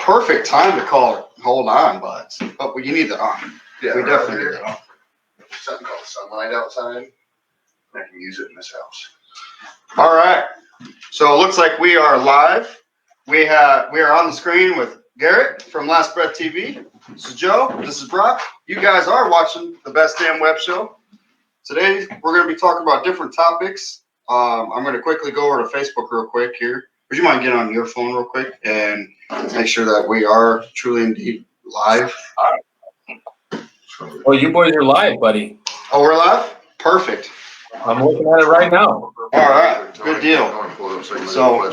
perfect time to call it hold on, buds. But you need that on. Yeah, we definitely need that on. Something called sunlight outside. I can use it in this house. All right. So it looks like we are live. We are on the screen with Garrett from Last Breath TV. This is Joe. This is Brock. You guys are watching the Best Damn Web Show. Today we're going to be talking about different topics. I'm going to quickly go over to Facebook real quick here. Would you mind getting on your phone real quick and make sure that we are truly indeed live? Well, you boys are live, buddy. Oh, we're live? Perfect. I'm looking at it right now. All right, good deal. So,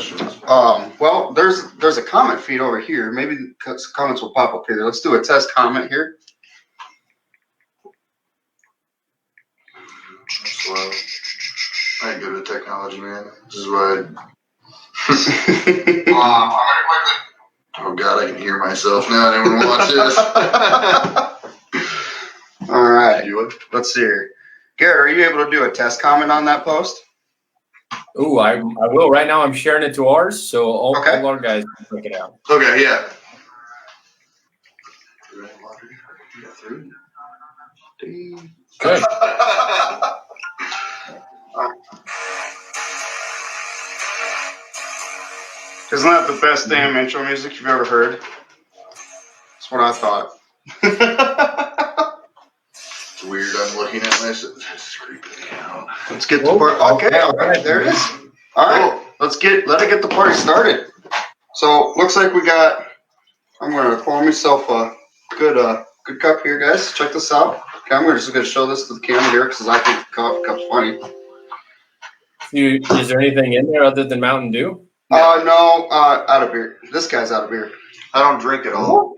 well, there's a comment feed over here. Maybe comments will pop up here. Let's do a test comment here. Slow. I ain't good with technology, man. This is why oh God, I can hear myself now. I don't want to watch this. All right, let's see here. Garrett, are you able to do a test comment on that post? Ooh, I will. Right now I'm sharing it to ours, so all our guys can check it out. Okay, yeah. Good. Isn't that the best damn intro music you've ever heard? That's what I thought. It's weird. I'm looking at myself. This is creeping me out. Let's get the party. Okay, all right, there it is. All right, let it get the party started. So looks like we got. I'm gonna pour myself a good cup here, guys. Check this out. Okay, I'm just gonna show this to the camera here because I think the coffee cup's funny. Is there anything in there other than Mountain Dew? No, out of beer. This guy's out of beer. I don't drink at all.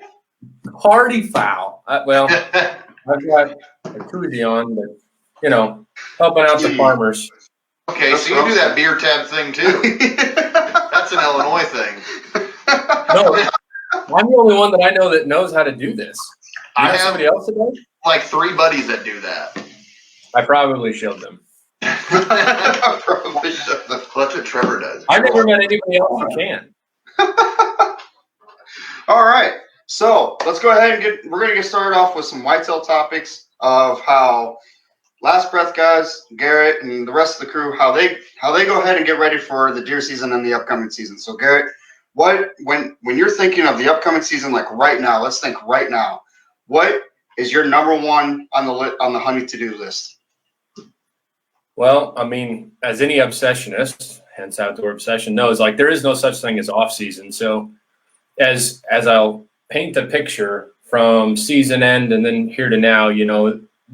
Party foul. Well, I've got a koozie on, but helping out the farmers. Okay, so you do that beer tab thing too. That's an Illinois thing. No, I'm the only one that I know that knows how to do this. I have somebody else that does? Like 3 buddies that do that. I probably showed them. Probably should. That's what Trevor does. I've never met anybody else who can. All right, so let's go ahead and we're gonna get started off with some whitetail topics of how Last Breath guys, Garrett, and the rest of the crew, how they go ahead and get ready for the deer season and the upcoming season. So Garrett, when you're thinking of the upcoming season, like right now, let's think right now, what is your number one on the hunting to-do list? Well, I mean, as any obsessionist, hence Outdoor Obsession, knows, like there is no such thing as off season. So as I'll paint the picture from season end and then here to now,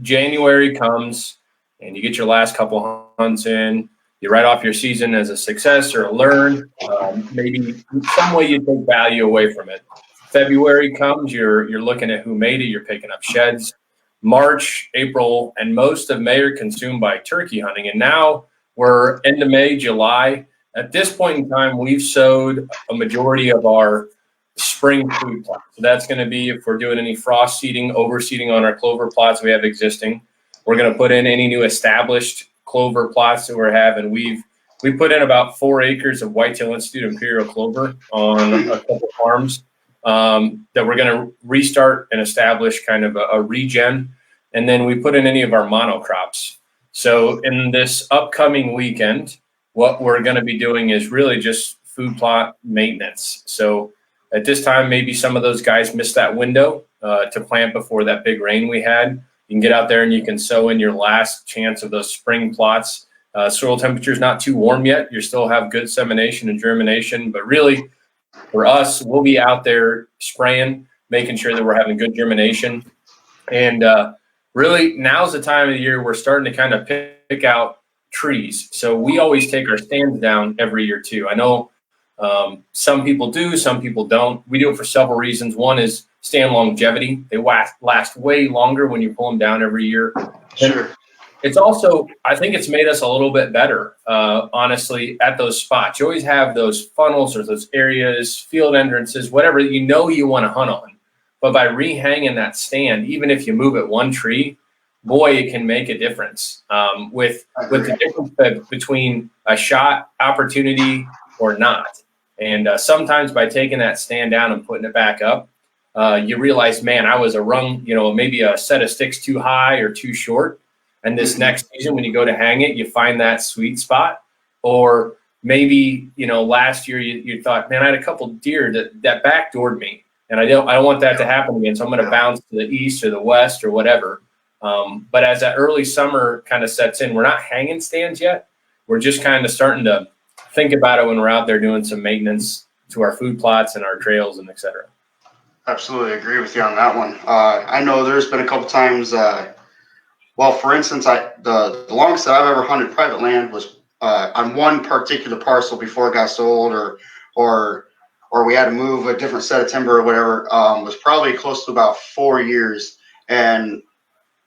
January comes and you get your last couple hunts in, you write off your season as a success or a learn. Maybe some way you take value away from it. February comes, you're looking at who made it, you're picking up sheds. March, April, and most of May are consumed by turkey hunting. And now we're end of May, July. At this point in time, we've sowed a majority of our spring food plots. So that's going to be if we're doing any frost seeding, overseeding on our clover plots we have existing. We're going to put in any new established clover plots that we're having. We put in about 4 acres of Whitetail Institute Imperial clover on a couple farms. That we're going to restart and establish kind of a regen. And then we put in any of our monocrops. So in this upcoming weekend, what we're going to be doing is really just food plot maintenance. So at this time, maybe some of those guys missed that window to plant before that big rain we had. You can get out there and you can sow in your last chance of those spring plots. Soil temperature is not too warm yet. You still have good semination and germination, but really, for us, we'll be out there spraying, making sure that we're having good germination. And really, now's the time of the year we're starting to kind of pick out trees. So we always take our stands down every year, too. I know some people do, some people don't. We do it for several reasons. One is stand longevity. They last way longer when you pull them down every year. Sure. It's also, I think it's made us a little bit better, honestly, at those spots. You always have those funnels or those areas, field entrances, whatever you want to hunt on. But by rehanging that stand, even if you move it one tree, boy, it can make a difference with the difference between a shot opportunity or not. And sometimes by taking that stand down and putting it back up, you realize, man, I was a rung, maybe a set of sticks too high or too short. And this next season, when you go to hang it, you find that sweet spot. Or maybe, last year you thought, man, I had a couple deer that backdoored me, and I don't want that to happen again. So I'm going to bounce to the east or the west or whatever. But as that early summer kind of sets in, we're not hanging stands yet. We're just kind of starting to think about it when we're out there doing some maintenance to our food plots and our trails and et cetera. Absolutely agree with you on that one. I know there's been a couple times. Well, for instance, the longest that I've ever hunted private land was on one particular parcel before it got sold, or we had to move a different set of timber or whatever. Was probably close to about 4 years. And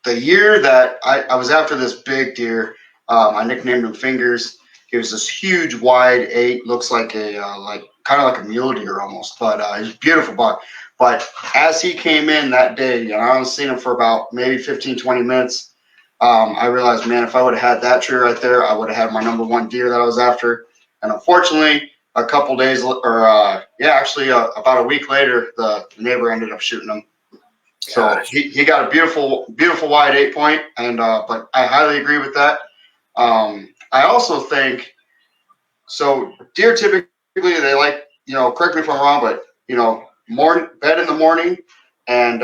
the year that I was after this big deer, I nicknamed him Fingers. He was this huge, wide 8, looks like kind of like a mule deer almost, but he's a beautiful buck. But as he came in that day, and I only seen him for about maybe 15, 20 minutes, I realized, man, if I would have had that tree right there, I would have had my number 1 deer that I was after. And unfortunately, a couple days, about a week later, the neighbor ended up shooting him. So he got a beautiful, beautiful wide 8 point, and but I highly agree with that. I also think, so deer typically, they like, correct me if I'm wrong, but bed in the morning and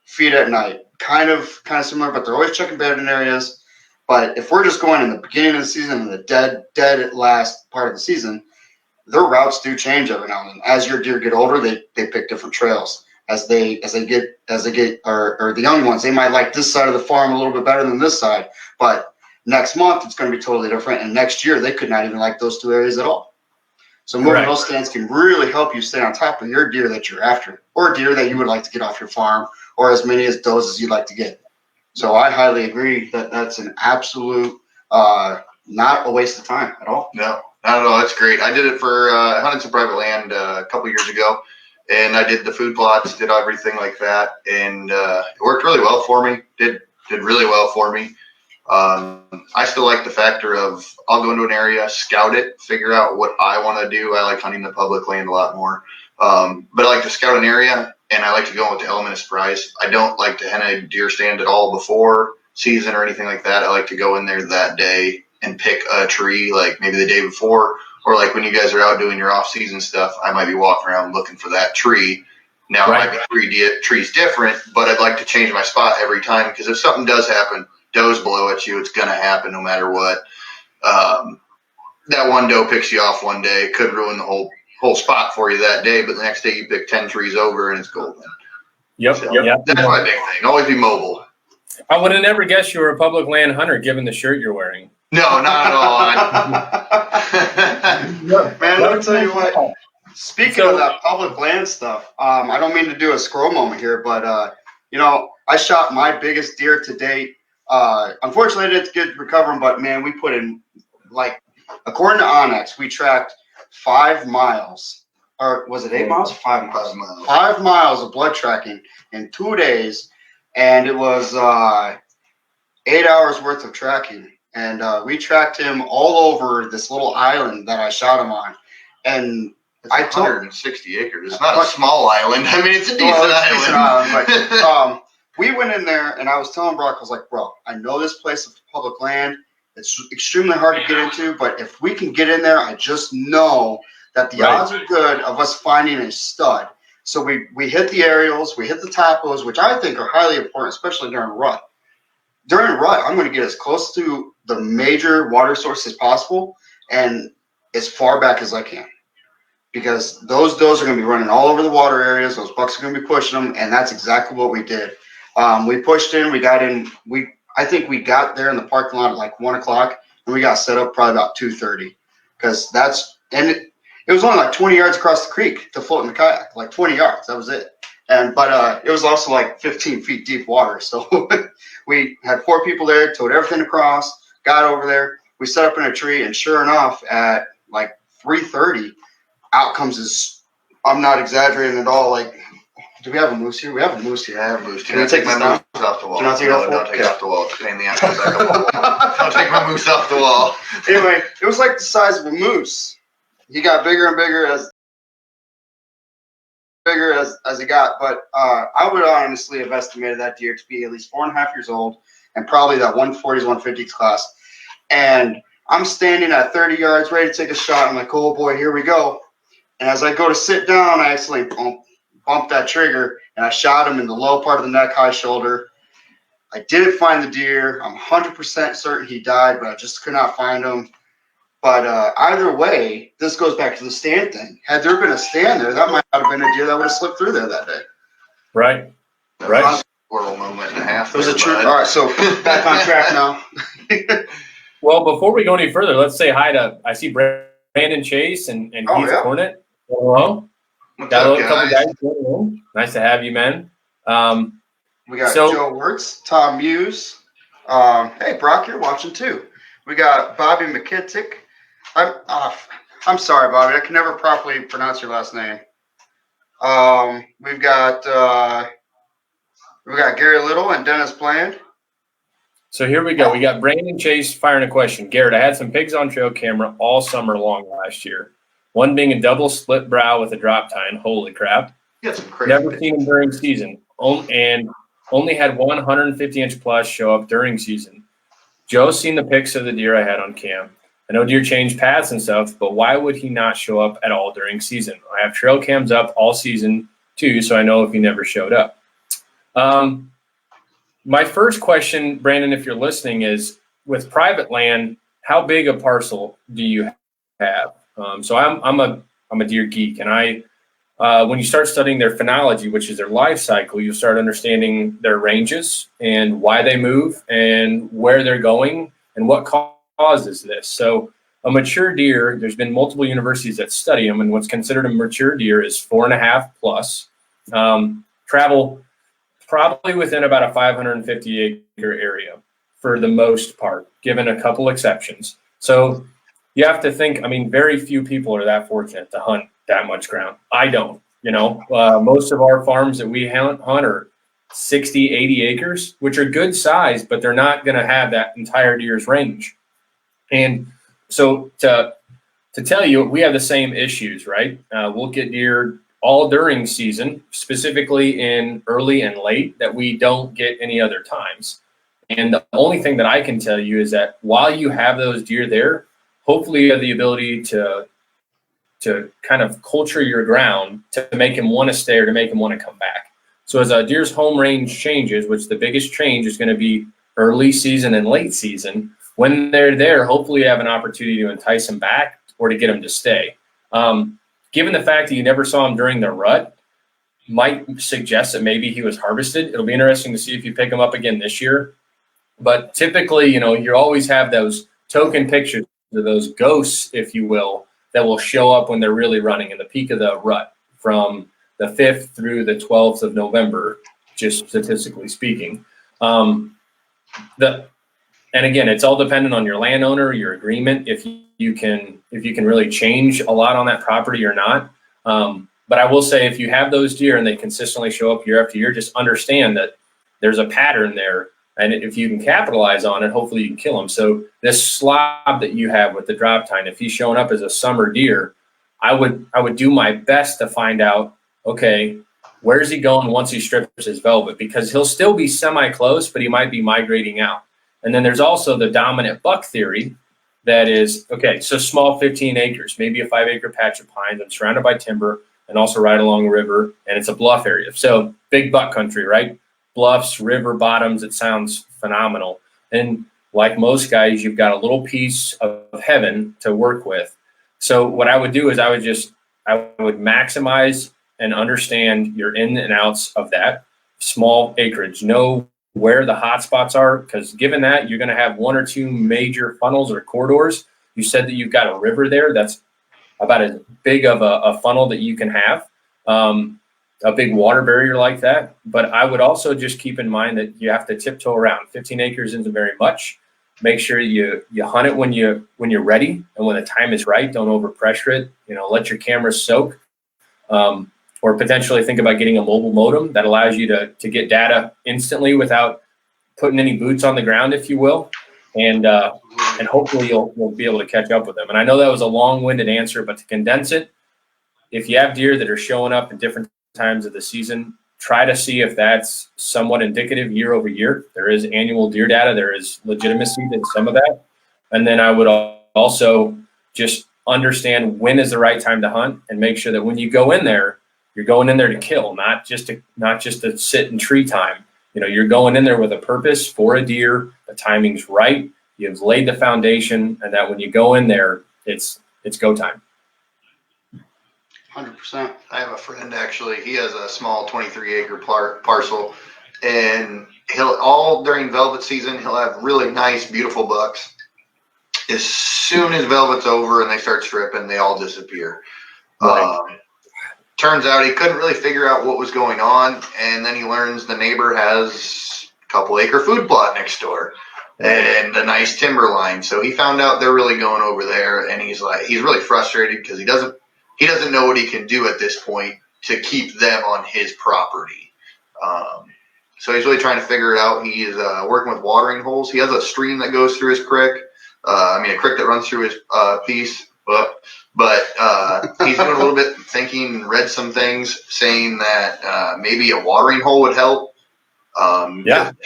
feed at night. Kind of similar, but they're always checking bedding areas. But if we're just going in the beginning of the season and the dead last part of the season, their routes do change every now and then. As your deer get older, they pick different trails. As they get or the young ones, they might like this side of the farm a little bit better than this side. But next month it's going to be totally different, and next year they could not even like those 2 areas at all. So moving those stands can really help you stay on top of your deer that you're after, or deer that you would like to get off your farm, or as many as those as you'd like to get. So I highly agree that that's an absolute not a waste of time at all. No, not at all. That's great. I did it for hunted some private land a couple years ago, and I did the food plots, did everything like that, and it worked really well for me. Did really well for me. I still like the factor of I'll go into an area, scout it, figure out what I want to do. I like hunting the public land a lot more. But I like to scout an area, and I like to go with the element of surprise. I don't like to hunt a deer stand at all before season or anything like that. I like to go in there that day and pick a tree, like maybe the day before, or like when you guys are out doing your off-season stuff, I might be walking around looking for that tree. Now, it might be trees different, but I'd like to change my spot every time, because if something does happen, does blow at you, it's going to happen no matter what. That one doe picks you off one day, could ruin the whole spot for you that day, but the next day you pick 10 trees over and it's golden. Yep. That's my big thing. Always be mobile. I would have never guessed you were a public land hunter given the shirt you're wearing. No, not at all. Man, let me tell you what. Speaking of that public land stuff, I don't mean to do a scroll moment here, but I shot my biggest deer to date. Unfortunately, I didn't get to recover him, but man, we put in, like, according to Onyx, we tracked 5 miles, or was it 8 miles or 5 miles? 5 miles. 5 miles of blood tracking in 2 days, and it was 8 hours worth of tracking. And we tracked him all over this little island that I shot him on. And it's 160 acres. It's not a small island. I mean, it's a decent island. But, we went in there, and I was telling Brock, I was like, bro, I know this place is public land. It's extremely hard to get into, but if we can get in there, I just know that the odds are good of us finding a stud. So we hit the aerials, we hit the topos, which I think are highly important, especially during rut. During rut, I'm going to get as close to the major water source as possible and as far back as I can, because those does are going to be running all over the water areas. Those bucks are going to be pushing them, and that's exactly what we did. We pushed in, we got in, I think we got there in the parking lot at like 1 o'clock, and we got set up probably about 2:30, because it was only like 20 yards across the creek to float in the kayak, like 20 yards, that was it. But it was also like 15 feet deep water, so we had 4 people there, towed everything across, got over there, we set up in a tree, and sure enough, at like 3:30, out comes this, I'm not exaggerating at all, like, do we have a moose here? We have a moose here. I have a moose. Can we take my moose off the wall? Can I take it off the wall? Don't take it off the wall. It's a pain in the ass to back up the wall. Don't take my moose off the wall. Anyway, it was like the size of a moose. He got bigger and bigger as bigger as it got, but I would honestly have estimated that deer to be at least 4.5 years old and probably that 140s, 150s class. And I'm standing at 30 yards ready to take a shot. I'm like, oh boy, here we go. And as I go to sit down, I accidentally bumped that trigger and I shot him in the low part of the neck, high shoulder. I didn't find the deer. I'm 100% certain he died, but I just could not find him. But either way, this goes back to the stand thing. Had there been a stand there, that might not have been a deer that would have slipped through there that day. Right. That Right. was a squirrel moment and a half. It was a there, true. bud. All right, so back on track now. Well, before we go any further, let's say hi to, I see Brandon Chase and Oh, Heath yeah. Cornett. Hello. What's Got up, a couple guys? guys joining in. Nice to have you, man. We got So- Joe Wirtz, Tom Muse. Hey, Brock, you're watching too. We got Bobby McKittick. I'm sorry, Bobby. I can never properly pronounce your last name. We've got Gary Little and Dennis Bland. So here we go. We got Brandon Chase firing a question. Garrett, I had some pigs on trail camera all summer long last year. One being a double split brow with a drop tine. Holy crap. You got some crazy Never things. seen him during season. And only had 150-inch plus show up during season. Joe's seen the pics of the deer I had on cam. I know deer change paths and stuff, but why would he not show up at all during season? I have trail cams up all season too, so I know if he never showed up. My first question, Brandon, if you're listening, is with private land, how big a parcel do you have? So I'm a deer geek, and when you start studying their phenology, which is their life cycle, you start understanding their ranges and why they move and where they're going and what causes this. So a mature deer, there's been multiple universities that study them, and what's considered a mature deer is 4.5 plus. Travel probably within about a 550 acre area for the most part, given a couple exceptions. So you have to think, I mean, very few people are that fortunate to hunt that much ground. I don't, most of our farms that we hunt are 60, 80 acres, which are good size, but they're not going to have that entire deer's range. And so to tell you, we have the same issues, right? We'll get deer all during season, specifically in early and late, that we don't get any other times. And the only thing that I can tell you is that while you have those deer there, hopefully you have the ability to kind of culture your ground to make him want to stay or to make him want to come back. So as a deer's home range changes, which the biggest change is going to be early season and late season, when they're there, hopefully you have an opportunity to entice them back or to get them to stay. Given the fact that you never saw him during the rut, might suggest that maybe he was harvested. It'll be interesting to see if you pick him up again this year. But typically, you always have those token pictures of those ghosts, if you will, that will show up when they're really running in the peak of the rut from the 5th through the 12th of November, just statistically speaking. And again, it's all dependent on your landowner, your agreement, if you can really change a lot on that property or not. But I will say, if you have those deer and they consistently show up year after year, just understand that there's a pattern there. And if you can capitalize on it, hopefully you can kill him. So this slob that you have with the drop tine, if he's showing up as a summer deer, I would do my best to find out, okay, where's he going once he strips his velvet? Because he'll still be semi-close, but he might be migrating out. And then there's also the dominant buck theory that is, okay, so small 15 acres, maybe a 5-acre patch of pines. I'm surrounded by timber and also right along a river, and it's a bluff area. So big buck country, right? Bluffs, river bottoms, it sounds phenomenal. And like most guys, you've got a little piece of heaven to work with. So what I would do is I would maximize and understand your in and outs of that small acreage. Know where the hot spots are, because given that you're going to have 1 or 2 major funnels or corridors. You said that you've got a river there. That's about as big of a funnel that you can have. A big water barrier like that. But I would also just keep in mind that you have to tiptoe around. 15 acres isn't very much. Make sure you hunt it when you're ready and when the time is right. Don't overpressure it. Let your camera soak. Or potentially think about getting a mobile modem that allows you to get data instantly without putting any boots on the ground, if you will. And hopefully you'll be able to catch up with them. And I know that was a long-winded answer, but to condense it, if you have deer that are showing up in different times of the season, try to see if that's somewhat indicative year over year. There is annual deer data. There is legitimacy to some of that. And then I would also just understand when is the right time to hunt, and make sure that when you go in there, you're going in there to kill, not just to sit in tree time. You know, you're going in there with a purpose for a deer. The timing's right. You've laid the foundation, and that when you go in there, it's go time. 100%. I have a friend, actually. He has a small 23-acre parcel, and all during velvet season, he'll have really nice, beautiful bucks. As soon as velvet's over and they start stripping, they all disappear. Right. Turns out he couldn't really figure out what was going on, and then he learns the neighbor has a couple acre food plot next door and a nice timber line. So he found out they're really going over there, and he's really frustrated because he doesn't know what he can do at this point to keep them on his property. So he's really trying to figure it out. He's working with watering holes. He has a stream that goes through his creek. A creek that runs through his piece. But he's doing a little bit thinking, read some things saying that maybe a watering hole would help.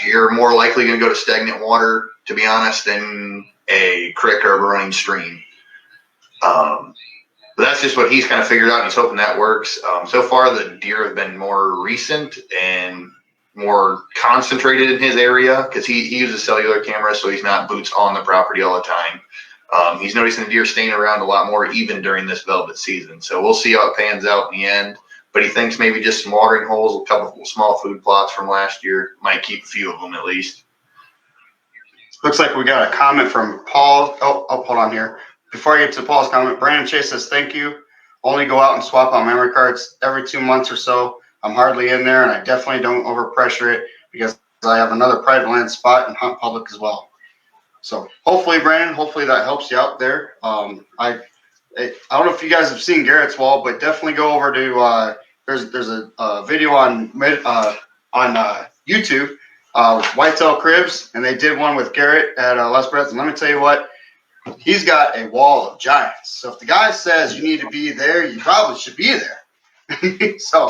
You're more likely going to go to stagnant water, to be honest, than a creek or a running stream. But that's just what he's kind of figured out, and he's hoping that works. So far, the deer have been more recent and more concentrated in his area because he uses cellular cameras, so he's not boots on the property all the time. He's noticing the deer staying around a lot more even during this velvet season. So we'll see how it pans out in the end. But he thinks maybe just some watering holes, a couple small food plots from last year might keep a few of them at least. Looks like we got a comment from Paul. Oh, hold on here. Before I get to Paul's comment, Brandon Chase says, thank you. Only go out and swap out memory cards every 2 months or so. I'm hardly in there, and I definitely don't overpressure it because I have another private land spot and hunt public as well. So hopefully, Brandon, that helps you out there. I don't know if you guys have seen Garrett's wall, but definitely go over to there's a video on YouTube, Whitetail Cribs, and they did one with Garrett at Les Brett's. And let me tell you what, he's got a wall of giants. So if the guy says you need to be there, you probably should be there. So.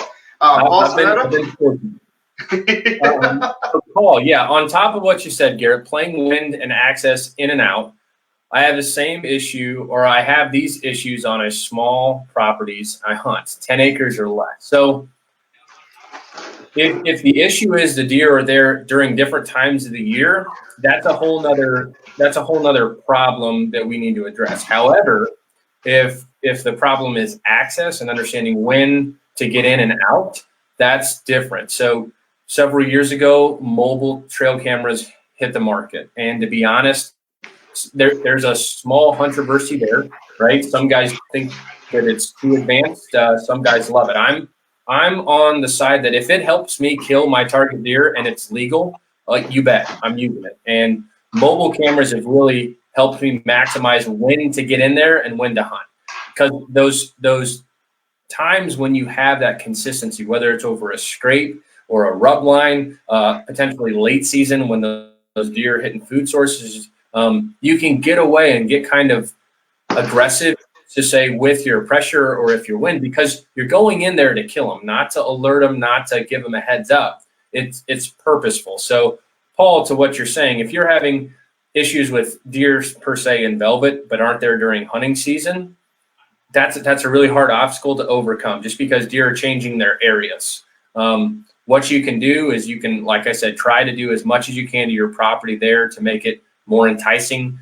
Paul, yeah, on top of what you said, Garrett, playing wind and access in and out, I have the same issue, or I have these issues on a small properties I hunt, 10 acres or less. So if the issue is the deer are there during different times of the year, that's a whole nother problem that we need to address. However, if the problem is access and understanding when to get in and out, that's different. So several years ago, mobile trail cameras hit the market. And to be honest, there's a small controversy there, right? Some guys think that it's too advanced. Some guys love it. I'm on the side that if it helps me kill my target deer and it's legal, like you bet, I'm using it. And mobile cameras have really helped me maximize when to get in there and when to hunt. Because those times when you have that consistency, whether it's over a scrape or a rub line, potentially late season when those deer are hitting food sources, you can get away and get kind of aggressive, to say, with your pressure or if you're wind, because you're going in there to kill them, not to alert them, not to give them a heads up. It's purposeful. So, Paul, to what you're saying, if you're having issues with deer per se in velvet but aren't there during hunting season, that's a really hard obstacle to overcome, just because deer are changing their areas. What you can do is you can, like I said, try to do as much as you can to your property there to make it more enticing.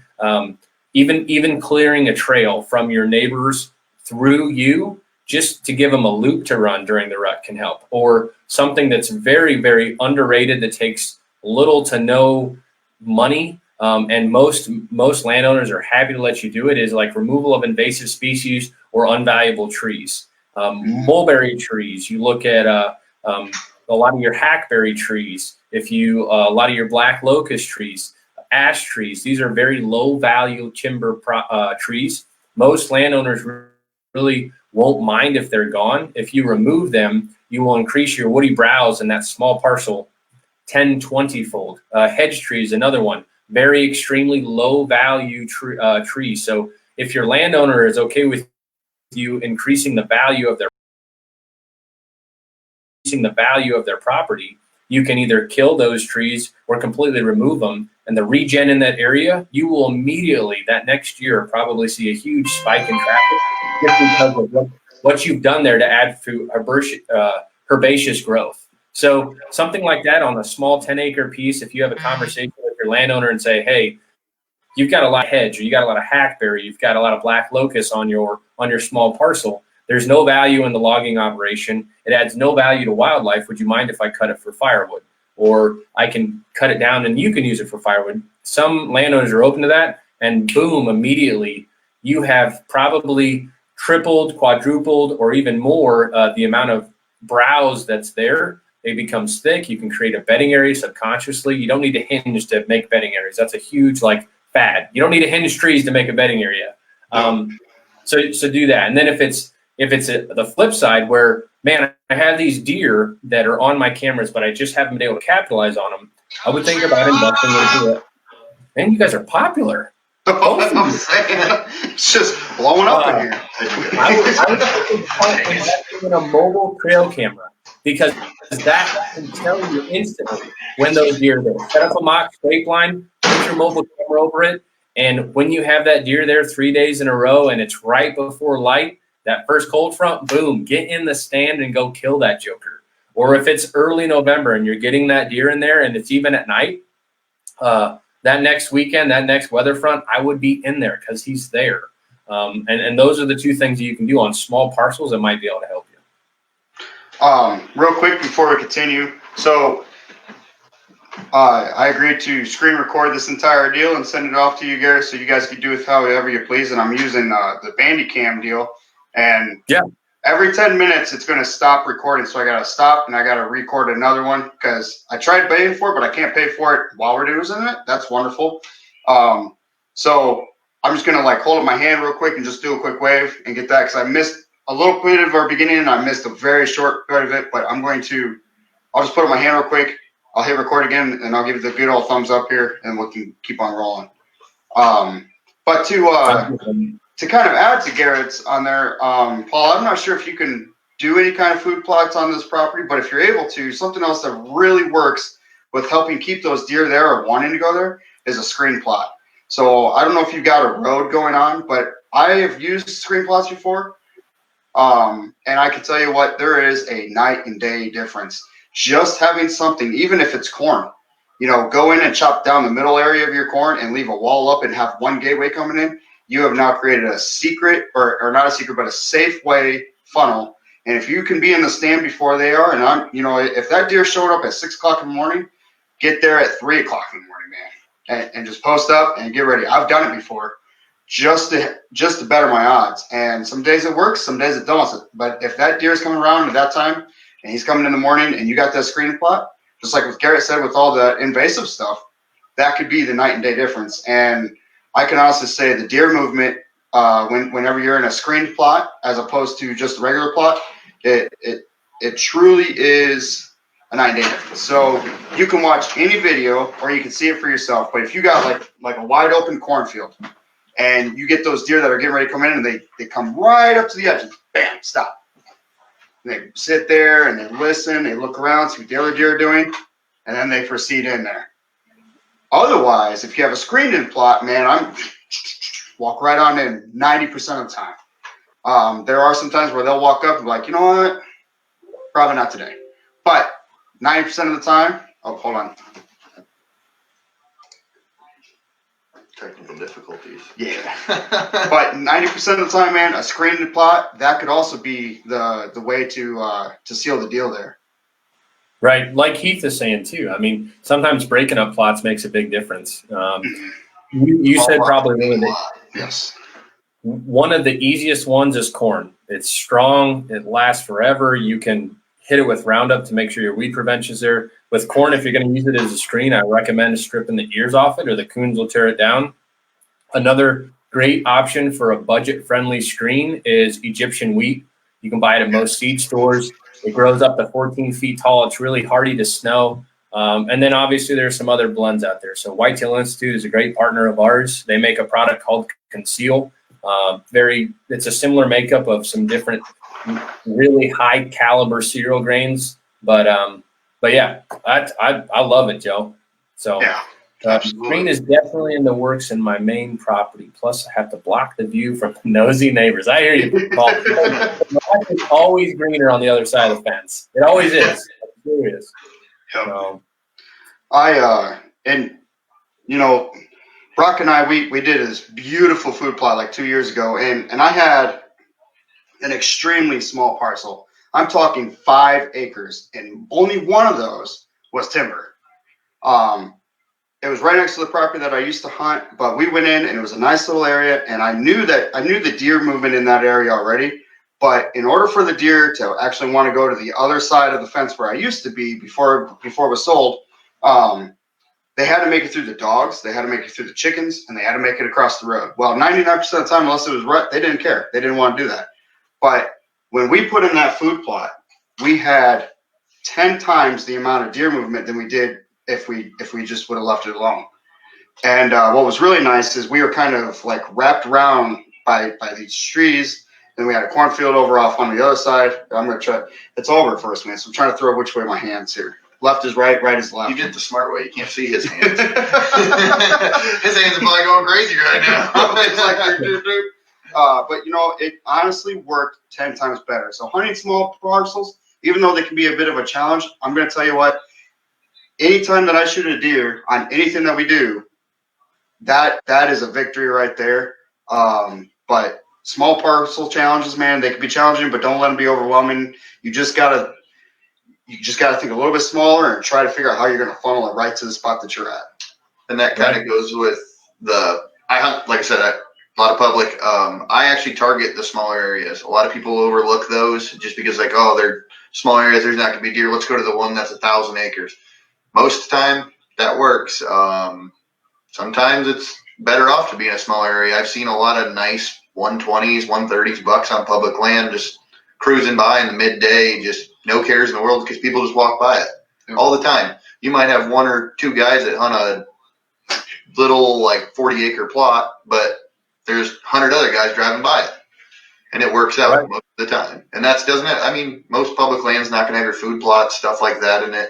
Even clearing a trail from your neighbors through you, just to give them a loop to run during the rut can help. Or something that's very, very underrated that takes little to no money, and most landowners are happy to let you do it, is like removal of invasive species or unvaluable trees. Mulberry trees, you look at a lot of your hackberry trees, a lot of your black locust trees, ash trees, these are very low value timber trees. Most landowners really won't mind if they're gone. If you remove them, you will increase your woody browse in that small parcel 10, 20 fold. Hedge tree is another one, very extremely low value tree. So if your landowner is okay with you increasing the value of their the value of their property, you can either kill those trees or completely remove them. And the regen in that area, you will immediately, that next year, probably see a huge spike in traffic just because of what you've done there to add to herbaceous growth. So something like that on a small 10-acre piece, if you have a conversation with your landowner and say, hey, you've got a lot of hedge, or you got a lot of hackberry, you've got a lot of black locust on your small parcel. There's no value in the logging operation. It adds no value to wildlife. Would you mind if I cut it for firewood? Or I can cut it down and you can use it for firewood. Some landowners are open to that, and boom, immediately you have probably tripled, quadrupled, or even more the amount of browse that's there. It becomes thick. You can create a bedding area subconsciously. You don't need to hinge to make bedding areas. That's a huge fad. You don't need to hinge trees to make a bedding area. So do that. And then if it's the flip side where, man, I have these deer that are on my cameras, but I just haven't been able to capitalize on them, I would think about investing into it. Man, you guys are popular. I'm saying, it's just blowing up in here. I would investing in a mobile trail camera, because that can tell you instantly when those deer are there. Set up a mock scrape line, put your mobile camera over it, and when you have that deer there 3 days in a row and it's right before light, that first cold front, boom, get in the stand and go kill that joker. Or if it's early November and you're getting that deer in there and it's even at night, that next weekend, that next weather front, I would be in there because he's there. And those are the two things that you can do on small parcels that might be able to help you. Real quick before we continue, so I agreed to screen record this entire deal and send it off to you guys so you guys can do with however you please. And I'm using the Bandicam deal. And yeah, every 10 minutes it's going to stop recording. So I got to stop and I got to record another one because I tried paying for it, but I can't pay for it while we're using it. That's wonderful. So I'm just going to hold up my hand real quick and just do a quick wave and get that, because I missed a little bit of our beginning and I missed a very short bit of it, but I'll just put up my hand real quick. I'll hit record again and I'll give you the good old thumbs up here and we can keep on rolling. But to kind of add to Garrett's on there, Paul, I'm not sure if you can do any kind of food plots on this property, but if you're able to, something else that really works with helping keep those deer there or wanting to go there is a screen plot. So I don't know if you've got a road going on, but I have used screen plots before. And I can tell you what, there is a night and day difference. Just having something, even if it's corn, go in and chop down the middle area of your corn and leave a wall up and have one gateway coming in. You have now created a secret, or not a secret, but a safe way funnel. And if you can be in the stand before they are, and if that deer showed up at 6 o'clock in the morning, get there at 3 o'clock in the morning, man, and just post up and get ready. I've done it before, just to better my odds. And some days it works, some days it doesn't. But if that deer is coming around at that time, and he's coming in the morning, and you got that screen plot, just like what Garrett said with all the invasive stuff, that could be the night and day difference. And I can honestly say the deer movement, whenever you're in a screened plot as opposed to just a regular plot, it truly is a night and day difference. So you can watch any video or you can see it for yourself. But if you got like a wide open cornfield and you get those deer that are getting ready to come in and they come right up to the edge and bam, stop. And they sit there and they listen, they look around, see what the other deer are doing, and then they proceed in there. Otherwise, if you have a screened-in plot, man, I'm walk right on in 90% of the time. There are some times where they'll walk up and be like, you know what? Probably not today. But 90% of the time, oh, hold on. Technical difficulties. Yeah. But 90% of the time, man, a screened-in plot, that could also be the way to seal the deal there. Right. Like Heath is saying too. I mean, sometimes breaking up plots makes a big difference. You said probably one of the easiest ones is corn. It's strong. It lasts forever. You can hit it with Roundup to make sure your weed prevention's there. With corn, if you're going to use it as a screen, I recommend stripping the ears off it or the coons will tear it down. Another great option for a budget-friendly screen is Egyptian wheat. You can buy it at most seed stores. It grows up to 14 feet tall. It's really hardy to snow. And then obviously there's some other blends out there. So Whitetail Institute is a great partner of ours. They make a product called Conceal. It's a similar makeup of some different really high caliber cereal grains But yeah, I love it, Joe. So Yeah, absolutely. green is definitely in the works in my main property. Plus, I have to block the view from nosy neighbors. I hear you, Paul. It's always greener on the other side of the fence. It always is. It really is. Yep. So, And you know, Brock and I, we did this beautiful food plot like 2 years ago, and I had an extremely small parcel. I'm talking 5 acres, and only one of those was timber. It was right next to the property that I used to hunt, but we went in and it was a nice little area, and I knew the deer movement in that area already. But in order for the deer to actually want to go to the other side of the fence where I used to be before it was sold, they had to make it through the dogs, they had to make it through the chickens, and they had to make it across the road. Well, 99% of the time, unless it was rut, they didn't care. They didn't want to do that. But when we put in that food plot, we had 10 times the amount of deer movement than we did if we just would have left it alone. And what was really nice is we were kind of like wrapped around by these trees. Then we had a cornfield over off on the other side. I'm going to try. It's all reverse, man. So I'm trying to throw which way my hands here. Left is right, right is left. You did it the smart way. You can't see his hands. His hands are probably going crazy right now. It's like, but you know, it honestly worked 10 times better. So hunting small parcels, even though they can be a bit of a challenge, I'm going to tell you what, anytime that I shoot a deer on anything that we do, that is a victory right there. But small parcel challenges, man, they can be challenging, but don't let them be overwhelming. You just gotta think a little bit smaller and try to figure out how you're gonna funnel it right to the spot that you're at. And that kind of goes with I hunt, like I said, a lot of public. I actually target the smaller areas. A lot of people overlook those just because, like, oh, they're small areas, there's not going to be deer. Let's go to the one that's 1,000 acres. Most of the time, that works. Sometimes it's better off to be in a small area. I've seen a lot of nice 120s, 130s bucks on public land just cruising by in the midday, just no cares in the world because people just walk by it all the time. You might have 1 or 2 guys that hunt a little like 40-acre plot, but there's 100 other guys driving by it, and it works out most of the time. And that's most public land's not going to have your food plots, stuff like that in it.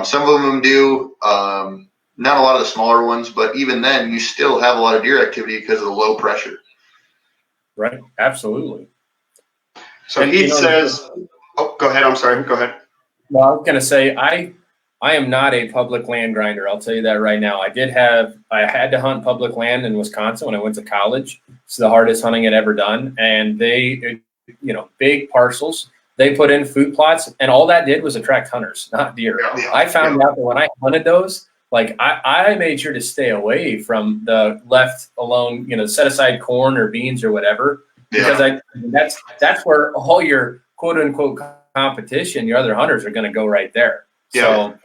Some of them do, not a lot of the smaller ones, but even then, you still have a lot of deer activity because of the low pressure. right, absolutely. So he says, "Oh, go ahead. I'm sorry. Go ahead." Well, I was going to say, I am not a public land grinder. I'll tell you that right now. I had to hunt public land in Wisconsin when I went to college. It's the hardest hunting I'd ever done. And they, big parcels, they put in food plots, and all that did was attract hunters, not deer. I found out that when I hunted those, like I made sure to stay away from the left alone, set aside corn or beans or whatever, because that's where all your quote unquote competition, your other hunters are going to go right there. Yeah.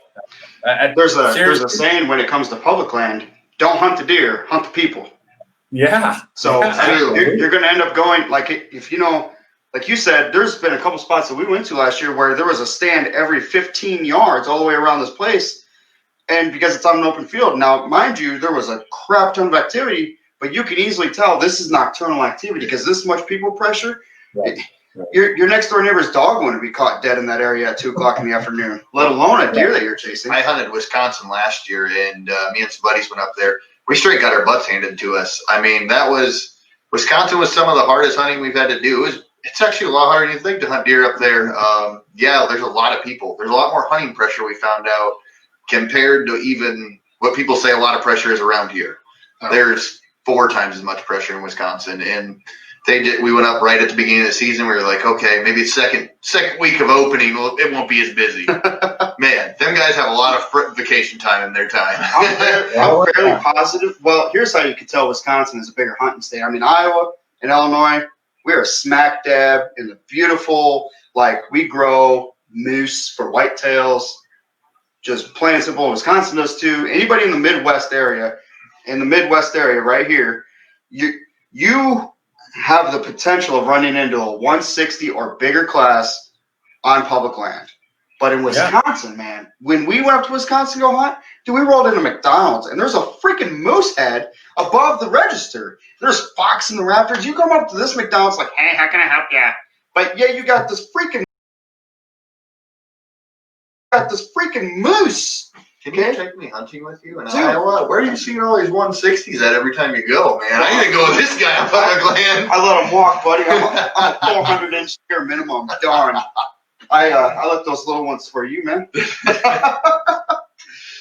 So there's a saying when it comes to public land: don't hunt the deer, hunt the people. Yeah. So you're going to end up going, like, if like you said, there's been a couple spots that we went to last year where there was a stand every 15 yards all the way around this place. And because it's on an open field. Now, mind you, there was a crap ton of activity, but you can easily tell this is nocturnal activity because this much people pressure. Right. Your next door neighbor's dog wouldn't be caught dead in that area at 2 o'clock in the afternoon, let alone a deer that you're chasing. I hunted Wisconsin last year, and me and some buddies went up there. We straight got our butts handed to us. Wisconsin was some of the hardest hunting we've had to do. It's actually a lot harder than you think to hunt deer up there. There's a lot of people. There's a lot more hunting pressure, we found out, compared to even what people say a lot of pressure is around here. There's 4 times as much pressure in Wisconsin, and we went up right at the beginning of the season. We were like, okay, maybe second week of opening, it won't be as busy. Man, them guys have a lot of vacation time in their time. I'm fairly positive. Well, here's how you can tell Wisconsin is a bigger hunting state. I mean, Iowa and Illinois, we are smack dab in the beautiful, like, we grow moose for whitetails. Just plain and simple. Wisconsin does too. Anybody in the Midwest area right here, you have the potential of running into a 160 or bigger class on public land. But in Wisconsin, man, when we went up to Wisconsin to go hunt, we rolled into McDonald's, and there's a freaking moose head above the register. There's fox in the rafters. You come up to this McDonald's like, hey, how can I help you? But yeah, you got this freaking got this freaking moose. Can you take me hunting with you in Iowa? Where are you seeing all these 160s at every time you go, man? I need to go with this guy on public land. I let him walk, buddy. I'm a 400-inch deer minimum. Darn. I let those little ones for you, man.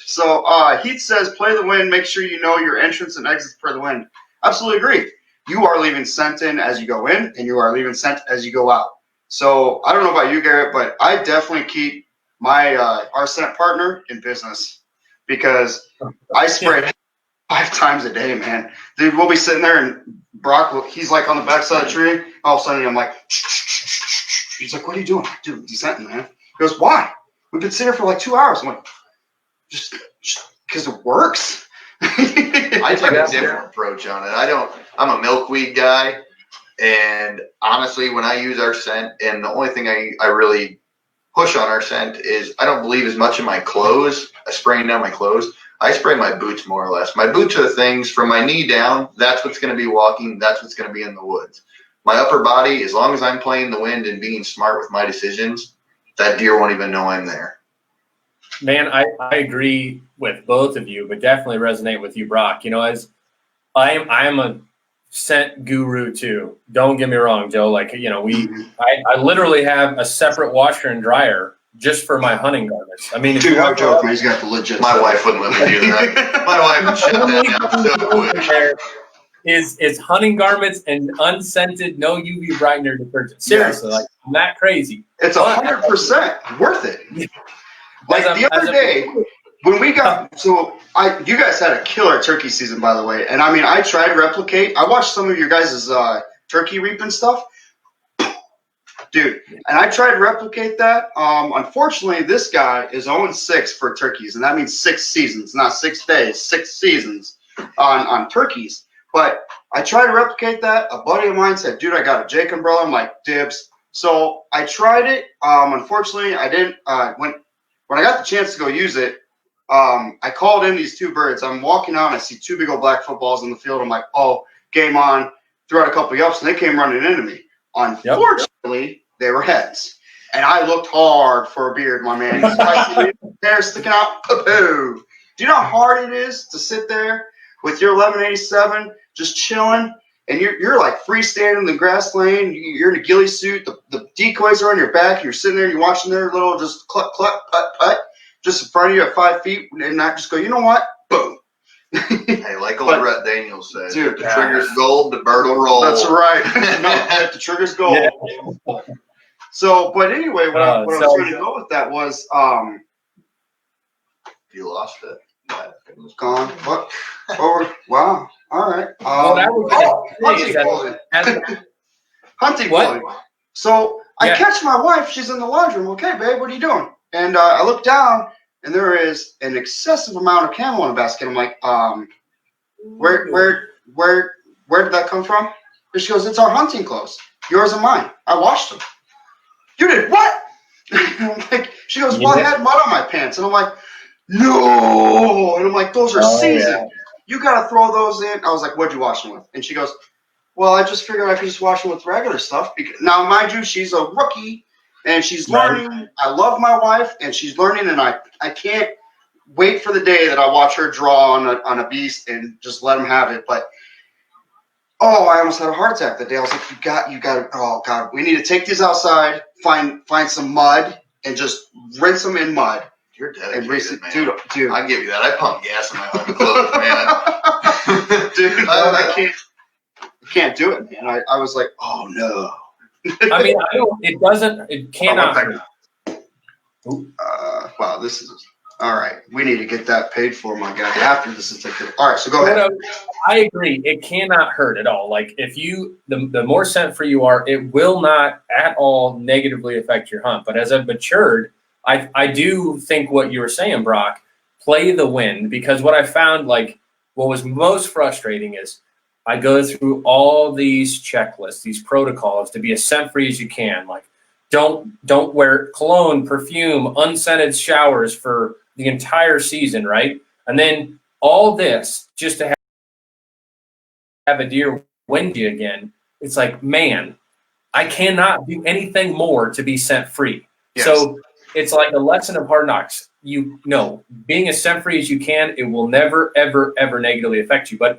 So Heath says, play the wind. Make sure you know your entrance and exits per the wind. Absolutely agree. You are leaving scent in as you go in, and you are leaving scent as you go out. So I don't know about you, Garrett, but I definitely keep my our scent partner in business because I spray 5 times a day, man. Dude, we'll be sitting there and Brock, he's like on the backside of the tree. All of a sudden, I'm like, he's like, what are you doing? Dude, he's scenting, man. He goes, why? We've been sitting here for like 2 hours. I'm like, just because it works. I take a different approach on it. I'm a milkweed guy. And honestly, when I use our scent, and the only thing I really push on our scent is I don't believe as much in my clothes, spraying down my clothes. I spray my boots more or less. My boots are the things from my knee down. That's what's going to be walking. That's what's going to be in the woods. My upper body, as long as I'm playing the wind and being smart with my decisions, that deer won't even know I'm there. Man, I agree with both of you, but definitely resonate with you, Brock. You know, as I am a scent guru too. Don't get me wrong, Joe. Like, you know, I literally have a separate washer and dryer just for my hunting garments. I mean, dude, I'm joking. He's got the legit. My wife wouldn't let me do that. My wife would shut that down so quick. Is hunting garments and unscented, no UV brightener detergent. Seriously, like, I'm that crazy. It's 100% worth it. Like the other day, when we got, you guys had a killer turkey season, by the way. And I mean, I tried to replicate. I watched some of your guys' turkey reaping stuff. Dude, and I tried to replicate that. Unfortunately, this guy is 0-6 for turkeys, and that means 6 seasons, not 6 days, 6 seasons on turkeys. But I tried to replicate that. A buddy of mine said, dude, I got a Jake umbrella. I'm like, dibs. So I tried it. Unfortunately, I didn't. When I got the chance to go use it, I called in these 2 birds. I'm walking out, and I see 2 big old black footballs in the field. I'm like, oh, game on. Threw out a couple of yelps, and they came running into me. Unfortunately, they were heads. And I looked hard for a beard, my man. Hair sticking out. Do you know how hard it is to sit there with your 1187 just chilling, and you're like freestanding in the grass lane, you're in a ghillie suit, the decoys are on your back, you're sitting there and you're watching their little just cluck, cluck, putt, putt, just in front of you at 5 feet, and not just go, you know what? Boom. Hey, like old Rhett Daniels said, dude, if the trigger's gold, the bird will roll. That's right. No, if the trigger's gold. Yeah. So, but anyway, what I was trying to go with that was, you lost it. It was gone. What? Oh, wow. All right. Hunting clothing. So I catch my wife. She's in the laundry room. Okay, babe, what are you doing? And I look down, and there is an excessive amount of camel in the basket. I'm like, where did that come from? And she goes, it's our hunting clothes, yours and mine. I washed them. You did what? I'm like, she goes, well, I had mud on my pants, and I'm like, no. And I'm like, those are seasoned. Yeah. You got to throw those in. I was like, what'd you wash them with? And she goes, well, I just figured I could just wash them with regular stuff. Now, mind you, she's a rookie, and she's learning. Right. I love my wife, and she's learning, and I can't wait for the day that I watch her draw on a beast and just let him have it. But, oh, I almost had a heart attack that day. I was like, you got, oh, God, we need to take these outside, find some mud, and just rinse them in mud. You're dedicated, man. Dude. I give you that. I pump gas in my hunting clothes, man. Dude, I can't do it, man. I was like, oh, no. I mean, it cannot. Wow, this is, all right. We need to get that paid for, my guy, after this is taken. All right, so go ahead. I agree. It cannot hurt at all. Like, if the more scent-free you are, it will not at all negatively affect your hunt. But as I've matured, I do think what you were saying, Brock, play the wind, because what I found, like, what was most frustrating is I go through all these checklists, these protocols to be as scent-free as you can. Like, don't wear cologne, perfume, unscented showers for the entire season, right? And then all this just to have a deer wind you again. It's like, man, I cannot do anything more to be scent-free. Yes. So it's like a lesson of hard knocks. You know, being as scent free as you can, it will never, ever, ever negatively affect you. But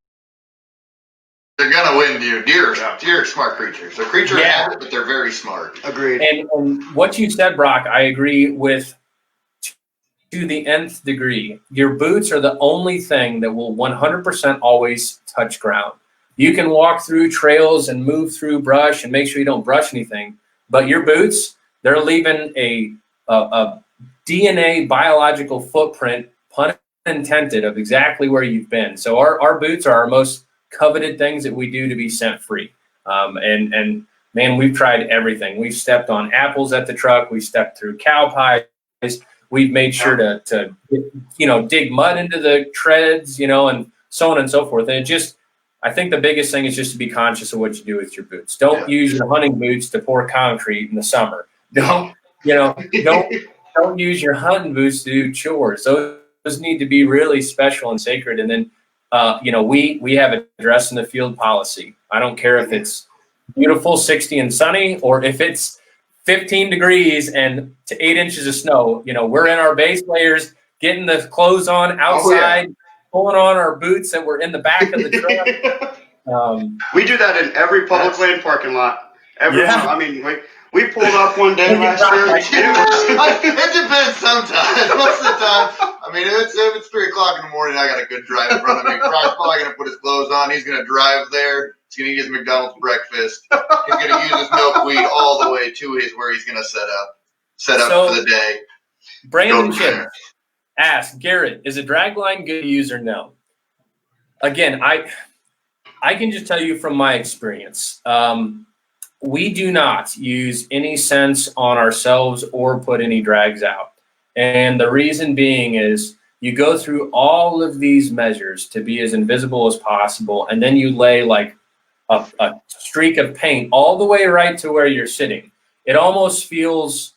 they're gonna win, dude. Deer are smart creatures. They're creatures of Yeah. habit, but they're very smart. Agreed. and what you said, Brock, I agree with to the nth degree. Your boots are the only thing that will 100% always touch ground. You can walk through trails and move through brush and make sure you don't brush anything, but your boots, they're leaving a DNA biological footprint, pun intended, of exactly where you've been. So our boots are our most coveted things that we do to be scent free. And man, we've tried everything. We've stepped on apples at the truck. We've stepped through cow pies. We've made sure to dig mud into the treads, and so on and so forth. And I think the biggest thing is just to be conscious of what you do with your boots. Don't use your hunting boots to pour concrete in the summer. Don't use your hunting boots to do chores. Those need to be really special and sacred. And then, we have a dress in the field policy. I don't care if it's beautiful, 60 and sunny, or if it's 15 degrees and to 8 inches of snow. We're in our base layers, getting the clothes on outside, pulling on our boots that were in the back of the truck. We do that in every public land parking lot. I mean, we pulled up one day last year. It depends sometimes. Most of the time, I mean, if it's 3 o'clock in the morning, I got a good drive in front of me. Brian's probably going to put his clothes on. He's going to drive there. He's going to eat his McDonald's breakfast. He's going to use his milkweed all the way to where he's going to set up for the day. Brandon Chip asked, Garrett, is a drag line good to use or no? Again, I can just tell you from my experience, we do not use any scents on ourselves or put any drags out. And the reason being is you go through all of these measures to be as invisible as possible, and then you lay like a streak of paint all the way right to where you're sitting. It almost feels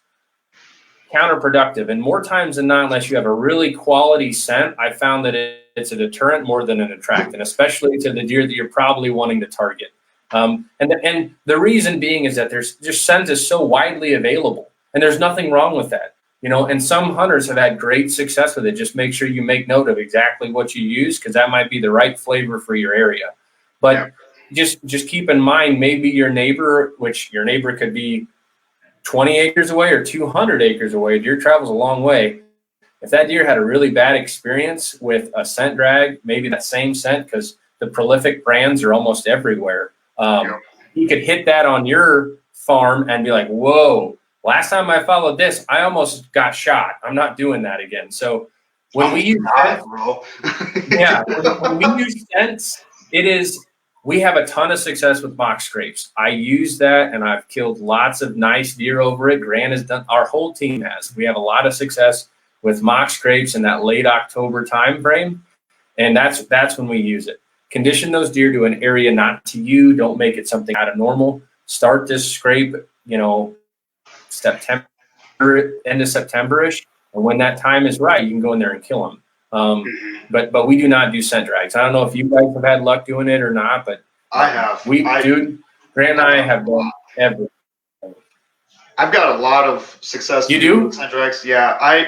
counterproductive. And more times than not, unless you have a really quality scent, I found that it's a deterrent more than an attractant, especially to the deer that you're probably wanting to target. And the reason being is that there's just scent is so widely available, and there's nothing wrong with that. And some hunters have had great success with it. Just make sure you make note of exactly what you use, because that might be the right flavor for your area. But just keep in mind, maybe your neighbor, which your neighbor could be 20 acres away or 200 acres away, deer travels a long way. If that deer had a really bad experience with a scent drag, maybe that same scent, because the prolific brands are almost everywhere, he could hit that on your farm and be like, whoa, last time I followed this, I almost got shot. I'm not doing that again. So when we use scents, when we use scents, we have a ton of success with mock scrapes. I use that, and I've killed lots of nice deer over it. Grant has done, our whole team has. We have a lot of success with mock scrapes in that late October time frame, and that's when we use it. Condition those deer to an area not to you. Don't make it something out of normal. Start this scrape, September, end of September-ish, and when that time is right, you can go in there and kill them. But we do not do scent drags. I don't know if you guys have had luck doing it or not, but I have. Grant and I have done everything. I've got a lot of success. You do? With scent drags. Yeah.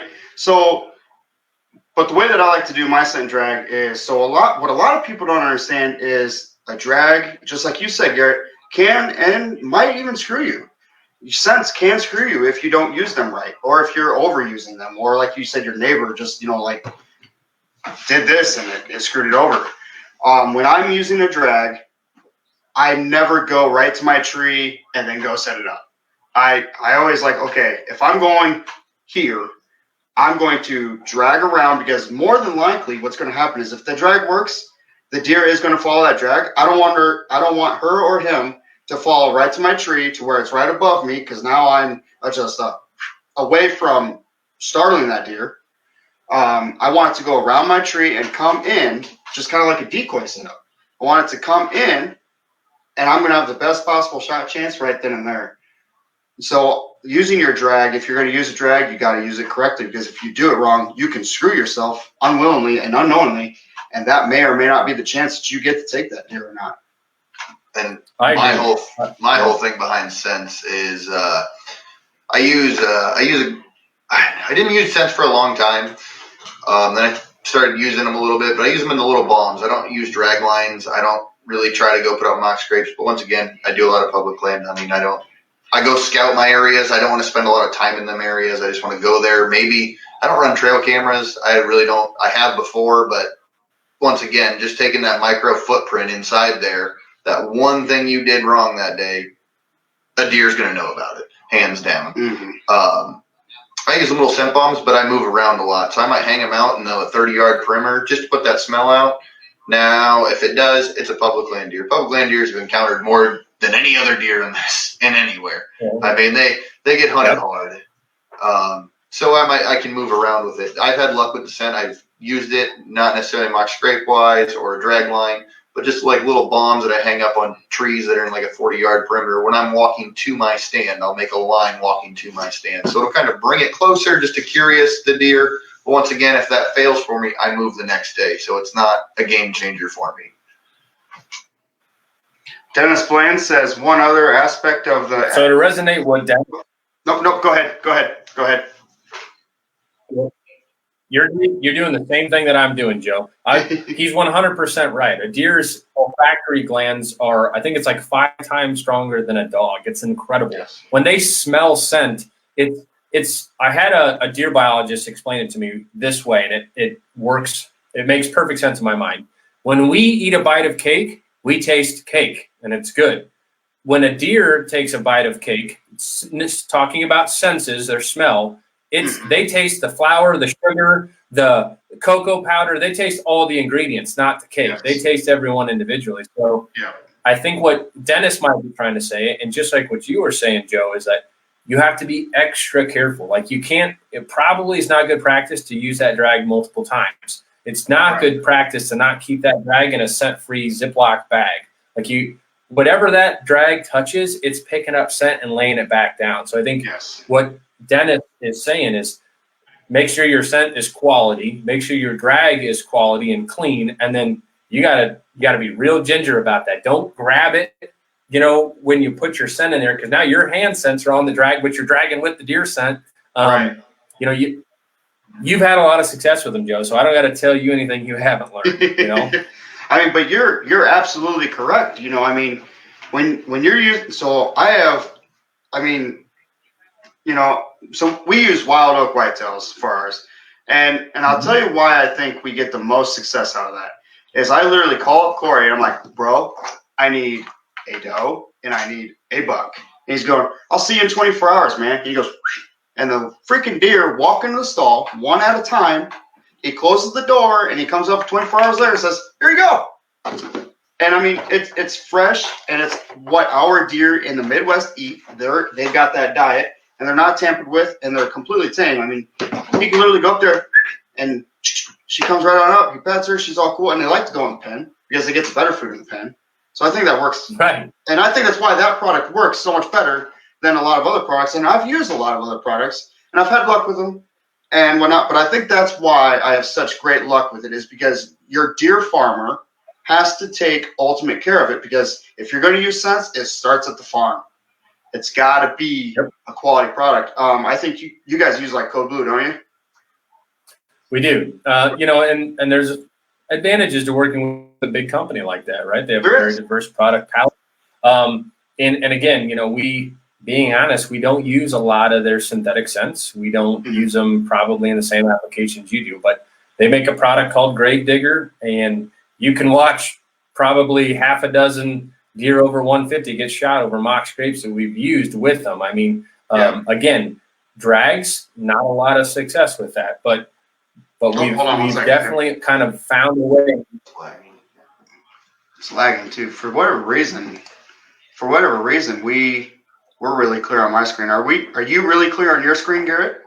But the way that I like to do my scent drag is, what a lot of people don't understand is a drag, just like you said, Garrett, can and might even screw you. Scents can screw you if you don't use them right, or if you're overusing them, or like you said, your neighbor just, did this and it screwed it over. When I'm using a drag, I never go right to my tree and then go set it up. I always okay, if I'm going here, I'm going to drag around, because more than likely what's going to happen is if the drag works, the deer is going to follow that drag. I don't want her or him to fall right to my tree to where it's right above me, because now I'm just away from startling that deer. I want it to go around my tree and come in, just kind of like a decoy setup. I want it to come in, and I'm going to have the best possible shot chance right then and there. So using your drag, if you're going to use a drag, you got to use it correctly, because if you do it wrong, you can screw yourself unwillingly and unknowingly, and that may or may not be the chance that you get to take that deer or not. And my whole thing behind scents is I use a I didn't use scents for a long time. Then I started using them a little bit, but I use them in the little bombs. I don't use drag lines. I don't really try to go put out mock scrapes. But once again, I do a lot of public land hunting. I go scout my areas. I don't want to spend a lot of time in them areas. I just want to go there. Maybe I don't run trail cameras. I really don't. I have before, but once again, just taking that micro footprint inside there, that one thing you did wrong that day, a deer's going to know about it, hands down. Mm-hmm. I use some little scent bombs, but I move around a lot. So I might hang them out in the 30-yard perimeter just to put that smell out. Now, if it does, it's a public land deer. Public land deers have encountered more than any other deer in anywhere. Yeah. I mean, they get hunted hard. So I can move around with it. I've had luck with the scent. I've used it, not necessarily mock scrape wise or a drag line, but just like little bombs that I hang up on trees that are in like a 40-yard perimeter. When I'm walking to my stand, I'll make a line walking to my stand. So it'll kind of bring it closer just to curious the deer. But once again, if that fails for me, I move the next day. So it's not a game changer for me. Dennis Blaine says one other aspect of the. So to resonate what Dennis. No, go ahead. You're doing the same thing that I'm doing, Joe. He's 100% right. A deer's olfactory glands are, I think it's like 5 times stronger than a dog. It's incredible. Yes. When they smell scent, I had a deer biologist explain it to me this way, and it works. It makes perfect sense in my mind. When we eat a bite of cake, we taste cake, and it's good. When a deer takes a bite of cake, it's talking about senses, their smell, they taste the flour, the sugar, the cocoa powder. They taste all the ingredients, not the cake. Yes. They taste everyone individually. So yeah. I think what Dennis might be trying to say, and just like what you were saying, Joe, is that you have to be extra careful. Like it probably is not good practice to use that drag multiple times. It's not good practice to not keep that drag in a scent-free Ziploc bag. Like whatever that drag touches, it's picking up scent and laying it back down. So I think what Dennis is saying is make sure your scent is quality, make sure your drag is quality and clean, and then you gotta be real ginger about that. Don't grab it, when you put your scent in there, because now your hand scents are on the drag, but you're dragging with the deer scent. Right. You've had a lot of success with them, Joe, so I don't got to tell you anything you haven't learned. I mean, but you're absolutely correct. When you're using, so we use wild oak whitetails for ours. And I'll tell you why I think we get the most success out of that is I literally call up Corey and I'm like, bro, I need a doe and I need a buck. And he's going, I'll see you in 24 hours, man. And he goes, and the freaking deer walk into the stall one at a time. He closes the door and he comes up 24 hours later and says, here you go. And I mean, it's fresh and it's what our deer in the Midwest eat. They've got that diet. And they're not tampered with, and they're completely tame. I mean, he can literally go up there, and she comes right on up. He pets her. She's all cool, and they like to go in the pen because they get the better food in the pen. So I think that works. Right. And I think that's why that product works so much better than a lot of other products. And I've used a lot of other products, and I've had luck with them and whatnot. But I think that's why I have such great luck with it is because your deer farmer has to take ultimate care of it because if you're going to use scents, it starts at the farm. It's got to be a quality product. I think you guys use like Code Blue, don't you? We do. And there's advantages to working with a big company like that, right? They have a very diverse product palette. And again, we, being honest, we don't use a lot of their synthetic scents. We don't use them probably in the same applications you do, but they make a product called Grave Digger, and you can watch probably half a dozen deer over 150 get shot over mock scrapes that we've used with them. I mean, again, drags, not a lot of success with that, but we've definitely kind of found a way. It's lagging too. For whatever reason, we're really clear on my screen. Are you really clear on your screen, Garrett?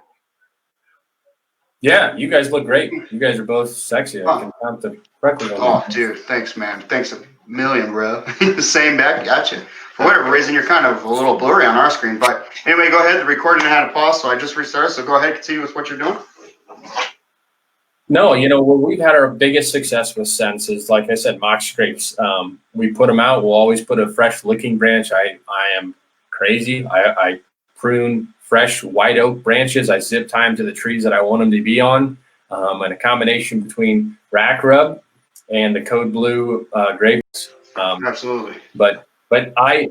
Yeah, you guys look great. You guys are both sexy. I can count the freckles on you. Oh, dude, thanks, man. Thanks a million, bro. Same back, gotcha. For whatever reason, you're kind of a little blurry on our screen. But anyway, go ahead. The recording had a pause, so I just restarted. So go ahead, continue with what you're doing. No, where we've had our biggest success with scents is, like I said, mock scrapes. We put them out. We'll always put a fresh licking branch. I am crazy. I prune fresh white oak branches. I zip tie them to the trees that I want them to be on, and a combination between rack rub and the code blue grapes. Absolutely. But I,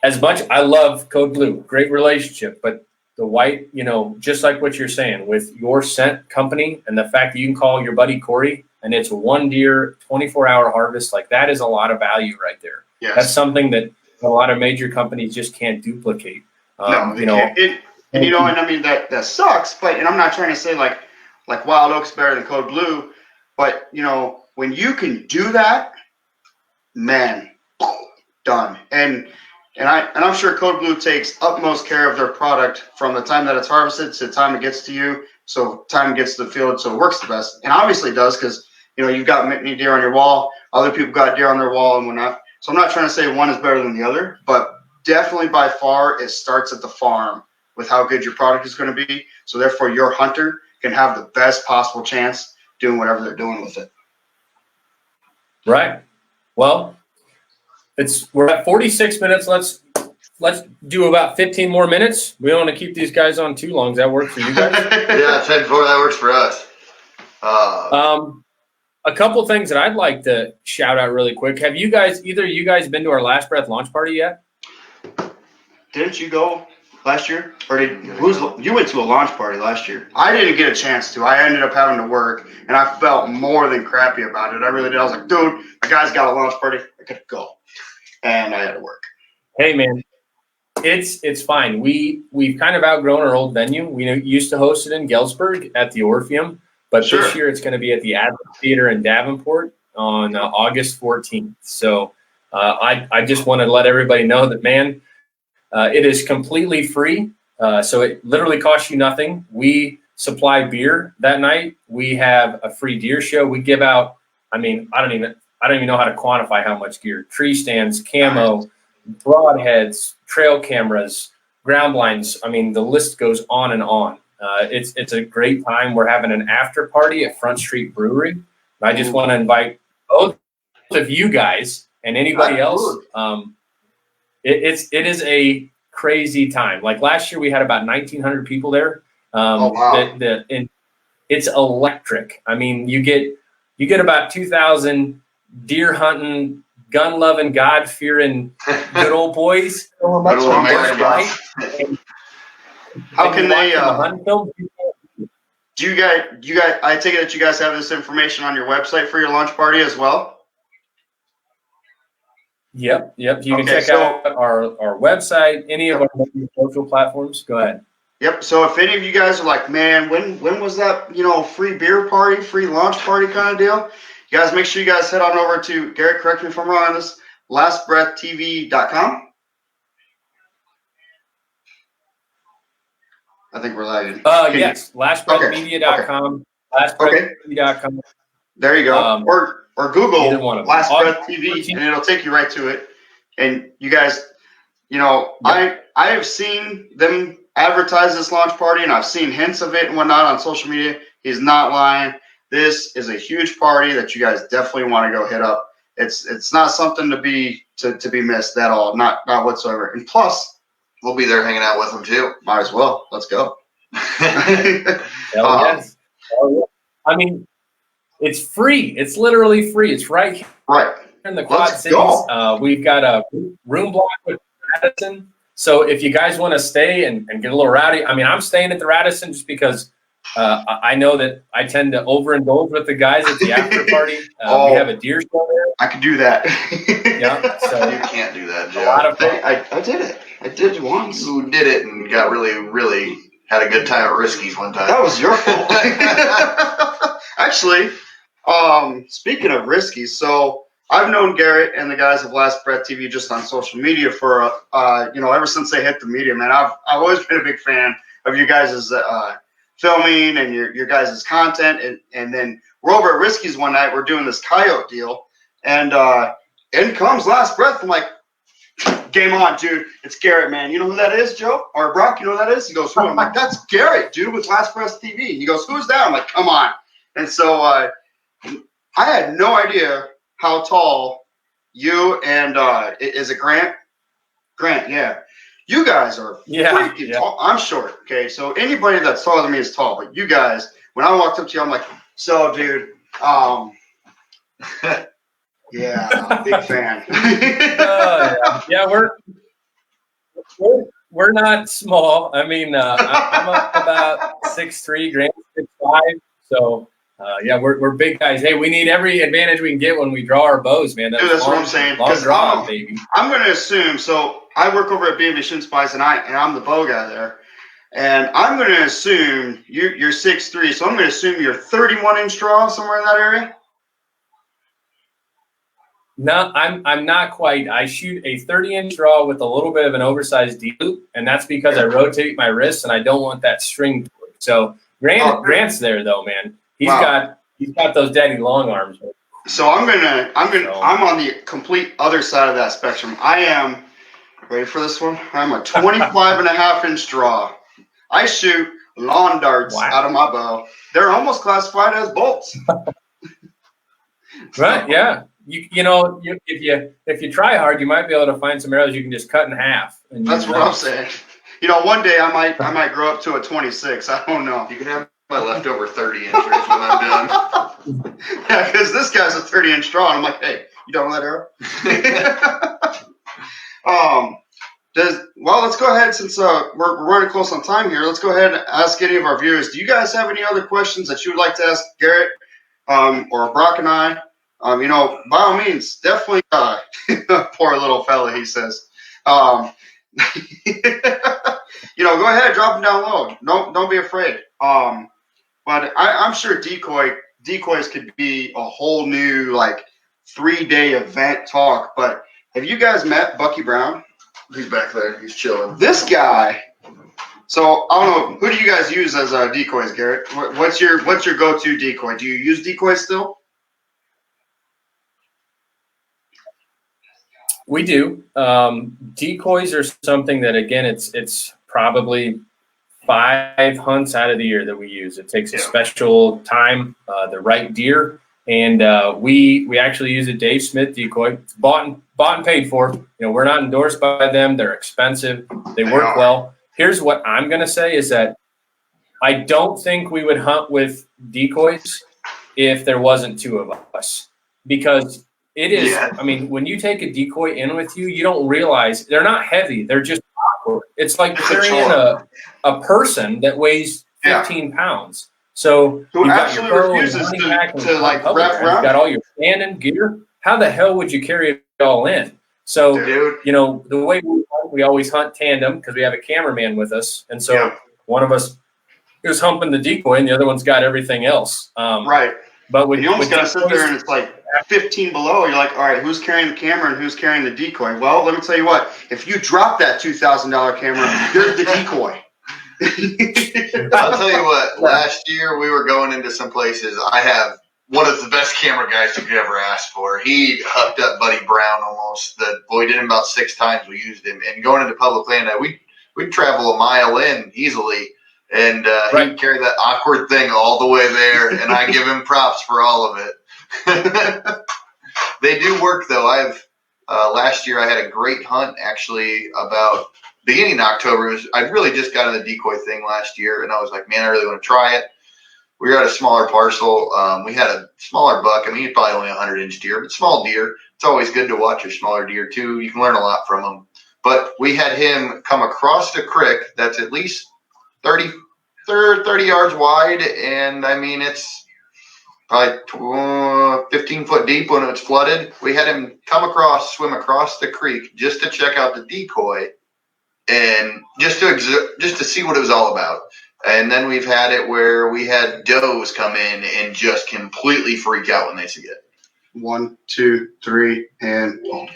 as much, I love code blue, great relationship, but the white, you know, just like what you're saying with your scent company and the fact that you can call your buddy Corey and it's one deer, 24-hour harvest, like that is a lot of value right there. Yes. That's something that a lot of major companies just can't duplicate. No, you know, and you know, and I mean that sucks, but and I'm not trying to say like Wild Oak's better than Code Blue, but you know, when you can do that, man, done. And I'm sure Code Blue takes utmost care of their product from the time that it's harvested to the time it gets to you, so time it gets to the field, so it works the best. And obviously it does, because you know, you've got many deer on your wall, other people got deer on their wall and whatnot. So I'm not trying to say one is better than the other, but definitely by far it starts at the farm with how good your product is going to be. So therefore your hunter can have the best possible chance doing whatever they're doing with it. Right. Well, we're at 46 minutes. Let's do about 15 more minutes. We don't want to keep these guys on too long. Does that work for you guys? Yeah, 10-4, that works for us. A couple things that I'd like to shout out really quick. Have you guys, either of you guys, been to our Last Breath launch party yet? Didn't you go last year? Or you went to a launch party last year? I didn't get a chance to. I ended up having to work, and I felt more than crappy about it. I really did. I was like, dude, the guy's got a launch party. I could go. And I had to work. Hey, man, it's fine. We've kind of outgrown our old venue. We used to host it in Galesburg at the Orpheum, but Sure. This year it's going to be at the Adler Theater in Davenport on August 14th. So I just want to let everybody know that, man, it is completely free. So it literally costs you nothing. We supply beer that night. We have a free deer show. We give out, I don't even know how to quantify how much gear. Tree stands, camo, broadheads, trail cameras, ground blinds. I mean, the list goes on and on. It's a great time. We're having an after party at Front Street Brewery. I just want to invite both of you guys and anybody else. It is a crazy time. Like last year, we had about 1,900 people there. Oh, wow. It's electric. I mean, you get about 2,000 deer hunting, gun loving, God fearing, good old boys. Right? How can they? Hunt film. Do you guys? I take it that you guys have this information on your website for your launch party as well. Yep. You can check out our website, any of our social platforms. Go ahead. Yep. So if any of you guys are like, man, when was that, free beer party, free launch party kind of deal? You guys make sure you guys head on over to, Garrett, correct me if I'm wrong on this, lastbreathtv.com. I think we're lagging. Yes, lastbreathmedia.com, lastbreathtv.com. There you go. Or Google Last Breath TV, and it'll take you right to it. And you guys, I have seen them advertise this launch party, and I've seen hints of it and whatnot on social media. He's not lying. This is a huge party that you guys definitely want to go hit up. It's not something to be missed at all, not whatsoever. And plus, we'll be there hanging out with them too. Might as well. Let's go. Yes. I mean, it's free. It's literally free. It's right here in the Quad Cities. We've got a room block with Radisson. So if you guys want to stay and get a little rowdy, I'm staying at the Radisson just because I know that I tend to overindulge with the guys at the after party. We have a deer show there. I could do that. Yeah. So you can't do that, Joe. A lot of fun. I did it. I did it once. You did it and got really, really had a good time at Risky's one time. That was your fault. Actually, speaking of Risky's, so I've known Garrett and the guys of Last Breath TV just on social media for ever since they hit the media, man. I've always been a big fan of you guys' filming and your guys' content, and then we're over at Risky's one night. We're doing this coyote deal, and in comes Last Breath. I'm like, game on, dude. It's Garrett, man. You know who that is, Joe? Or Brock, you know who that is? He goes, who? I'm like, that's Garrett, dude, with Last Breath TV. He goes, who's that? I'm like, come on. And so I had no idea how tall you and is it Grant? Grant, yeah. You guys are Yeah, freaking tall. I'm short, okay? So anybody that's taller than me is tall, but you guys, when I walked up to you, I'm like, so, dude, yeah, big fan. Yeah, we're not small. I mean, I'm up about 6'3", Grant 6'5". So yeah, we're big guys. Hey, we need every advantage we can get when we draw our bows, man. Dude, that's what I'm saying. Long draw, baby. I'm going to assume. So I work over at B&B Shin Spice, and I'm the bow guy there. And I'm going to assume you're 6'3", so I'm going to assume you're 31-inch draw somewhere in that area. No, I'm not quite. I shoot a 30-inch draw with a little bit of an oversized D loop, and that's because I rotate my wrists and I don't want that string. So Grant's there though, man. He's got those daddy long arms. So I'm on the complete other side of that spectrum. I am ready for this one. I'm a 25.5-inch draw. I shoot lawn darts out of my bow. They're almost classified as bolts. Right? Yeah. You know, if you try hard, you might be able to find some arrows you can just cut in half. And that's what I'm saying. You know, one day I might grow up to a 26. I don't know. You can have my leftover 30-inchers when I'm done. Yeah, because this guy's a 30-inch draw, and I'm like, hey, you done with that arrow? Well, let's go ahead, since we're running close on time here. Let's go ahead and ask any of our viewers. Do you guys have any other questions that you would like to ask Garrett or Brock and I? You know, by all means, definitely. Poor little fella, he says. You know, go ahead, drop them down low. Don't be afraid. But I'm sure decoys could be a whole new 3-day event talk. But have you guys met Bucky Brown? He's back there. He's chilling. This guy. So I don't know. Who do you guys use as decoys, Garrett? What's your go-to decoy? Do you use decoys still? We do. Decoys are something that, again, it's probably 5 hunts out of the year that we use. It takes a special time, the right deer, and we actually use a Dave Smith decoy. It's bought and paid for. You know, we're not endorsed by them. They're expensive. They work well. Here's what I'm going to say is that I don't think we would hunt with decoys if there wasn't 2 of us, because it is, I mean, when you take a decoy in with you, you don't realize they're not heavy. They're just awkward. It's like carrying a person that weighs 15 pounds. So you've got your bow and hunting pack and wrap around. You've got all your standing gear. How the hell would you carry it all in? So, you know, the way we always hunt tandem because we have a cameraman with us. And so one of us is humping the decoy and the other one's got everything else. Right. But you almost got to sit there and it's like 15 below. You're like, all right, who's carrying the camera and who's carrying the decoy? Well, let me tell you what. If you drop that $2,000 camera, you're the decoy. I'll tell you what. Last year we were going into some places. I have one of the best camera guys you could ever ask for. He hooked up Buddy Brown almost. We did him about 6 times. We used him. And going into public land, we'd travel a mile in easily. And he'd carry that awkward thing all the way there, and I give him props for all of it. They do work, though. Last year I had a great hunt, actually, about beginning of October. I really just got in the decoy thing last year, and I was like, man, I really want to try it. We were at a smaller parcel. We had a smaller buck. I mean, he's probably only a 100-inch deer, but small deer. It's always good to watch your smaller deer, too. You can learn a lot from them. But we had him come across the creek that's at least 30 yards wide, and I mean it's probably 15 foot deep when it's flooded. We had him swim across the creek just to check out the decoy and just to see what it was all about. And then we've had it where we had does come in and just completely freak out when they see it. 1, 2, 3, and boom.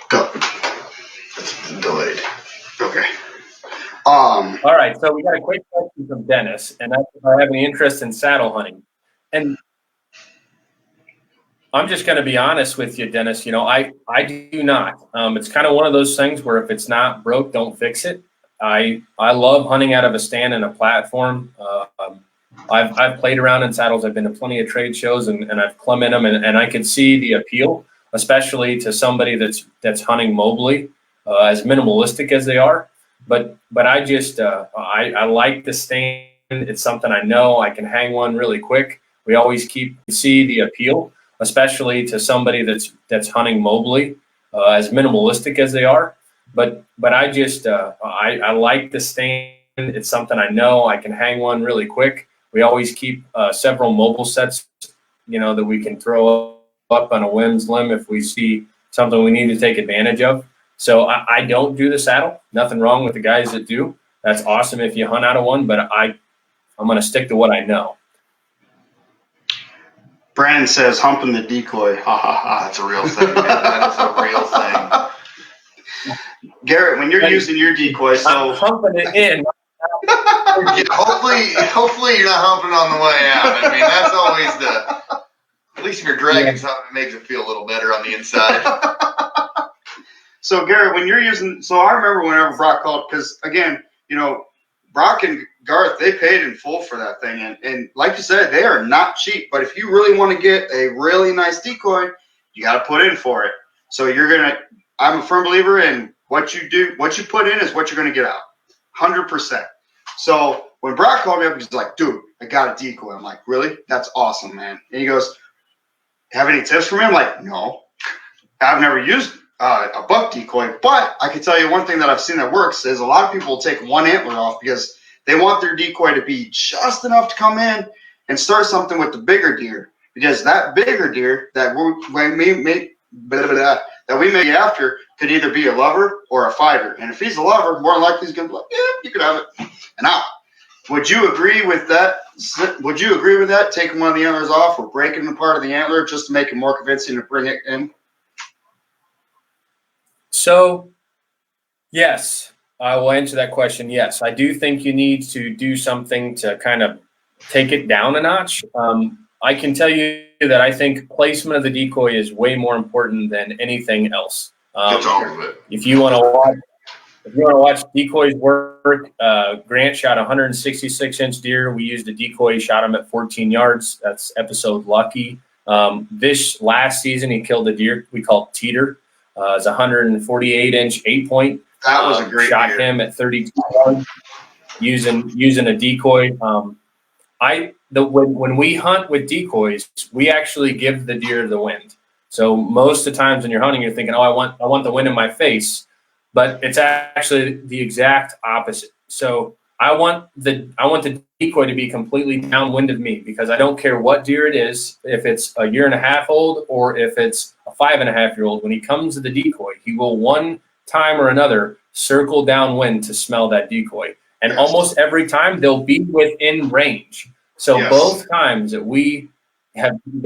Go. It's delayed. Okay. All right, so we got a quick question from Dennis, and that's if I have any interest in saddle hunting. And I'm just going to be honest with you, Dennis. You know, I do not. It's kind of one of those things where if it's not broke, don't fix it. I love hunting out of a stand and a platform. I've played around in saddles. I've been to plenty of trade shows, and I've clumbed in them, and I can see the appeal. especially to somebody that's hunting mobily, as minimalistic as they are. But I just I like the stand. It's something I know I can hang one really quick. We always see the appeal, especially to somebody that's hunting mobily, as minimalistic as they are. But I just I like the stand. It's something I know I can hang one really quick. We always keep several mobile sets, that we can throw up on a whim's limb if we see something we need to take advantage of. So I don't do the saddle. Nothing wrong with the guys that do. That's awesome if you hunt out of one, but I'm going to stick to what I know. Brandon says humping the decoy. Ha ha ha. That's a real thing, man. That is a real thing. Garrett, when you're using your decoy, so I'm humping it in. Yeah, hopefully you're not humping on the way out. I mean, that's always at least if you're dragging something, it makes it feel a little better on the inside. So Garrett, when you're using, so I remember whenever Brock called, because again, Brock and Garth, they paid in full for that thing. And like you said, they are not cheap, but if you really want to get a really nice decoy, you got to put in for it. So I'm a firm believer in what you put in is what you're going to get out. 100%. So when Brock called me up, he's like, dude, I got a decoy. I'm like, really? That's awesome, man. And he goes, have any tips for me? I'm like, no, I've never used a buck decoy, but I can tell you one thing that I've seen that works is a lot of people will take one antler off because they want their decoy to be just enough to come in and start something with the bigger deer, because that bigger deer that we may be after could either be a lover or a fighter. And if he's a lover, more than likely he's going to be like, yeah, you could have it. And out. Would you agree with that? Would you agree with that? Taking one of the antlers off or breaking a part of the antler just to make it more convincing to bring it in? So, yes, I will answer that question. Yes, I do think you need to do something to kind of take it down a notch. I can tell you that I think placement of the decoy is way more important than anything else. That's all of it. If you want to watch decoys work, Grant shot a 166-inch deer. We used a decoy, shot him at 14 yards. That's episode Lucky. This last season, he killed a deer we called Teeter. It's a 148-inch 8-point. That was a great shot deer. him at 32 yards using a decoy. When we hunt with decoys, we actually give the deer the wind. So most of the times when you're hunting, you're thinking, oh, I want the wind in my face, but it's actually the exact opposite. So I want the decoy to be completely downwind of me, because I don't care what deer it is, if it's a 1.5 year old or if it's a 5.5 year old. When he comes to the decoy, he will one time or another circle downwind to smell that decoy. And almost every time they'll be within range. So both times that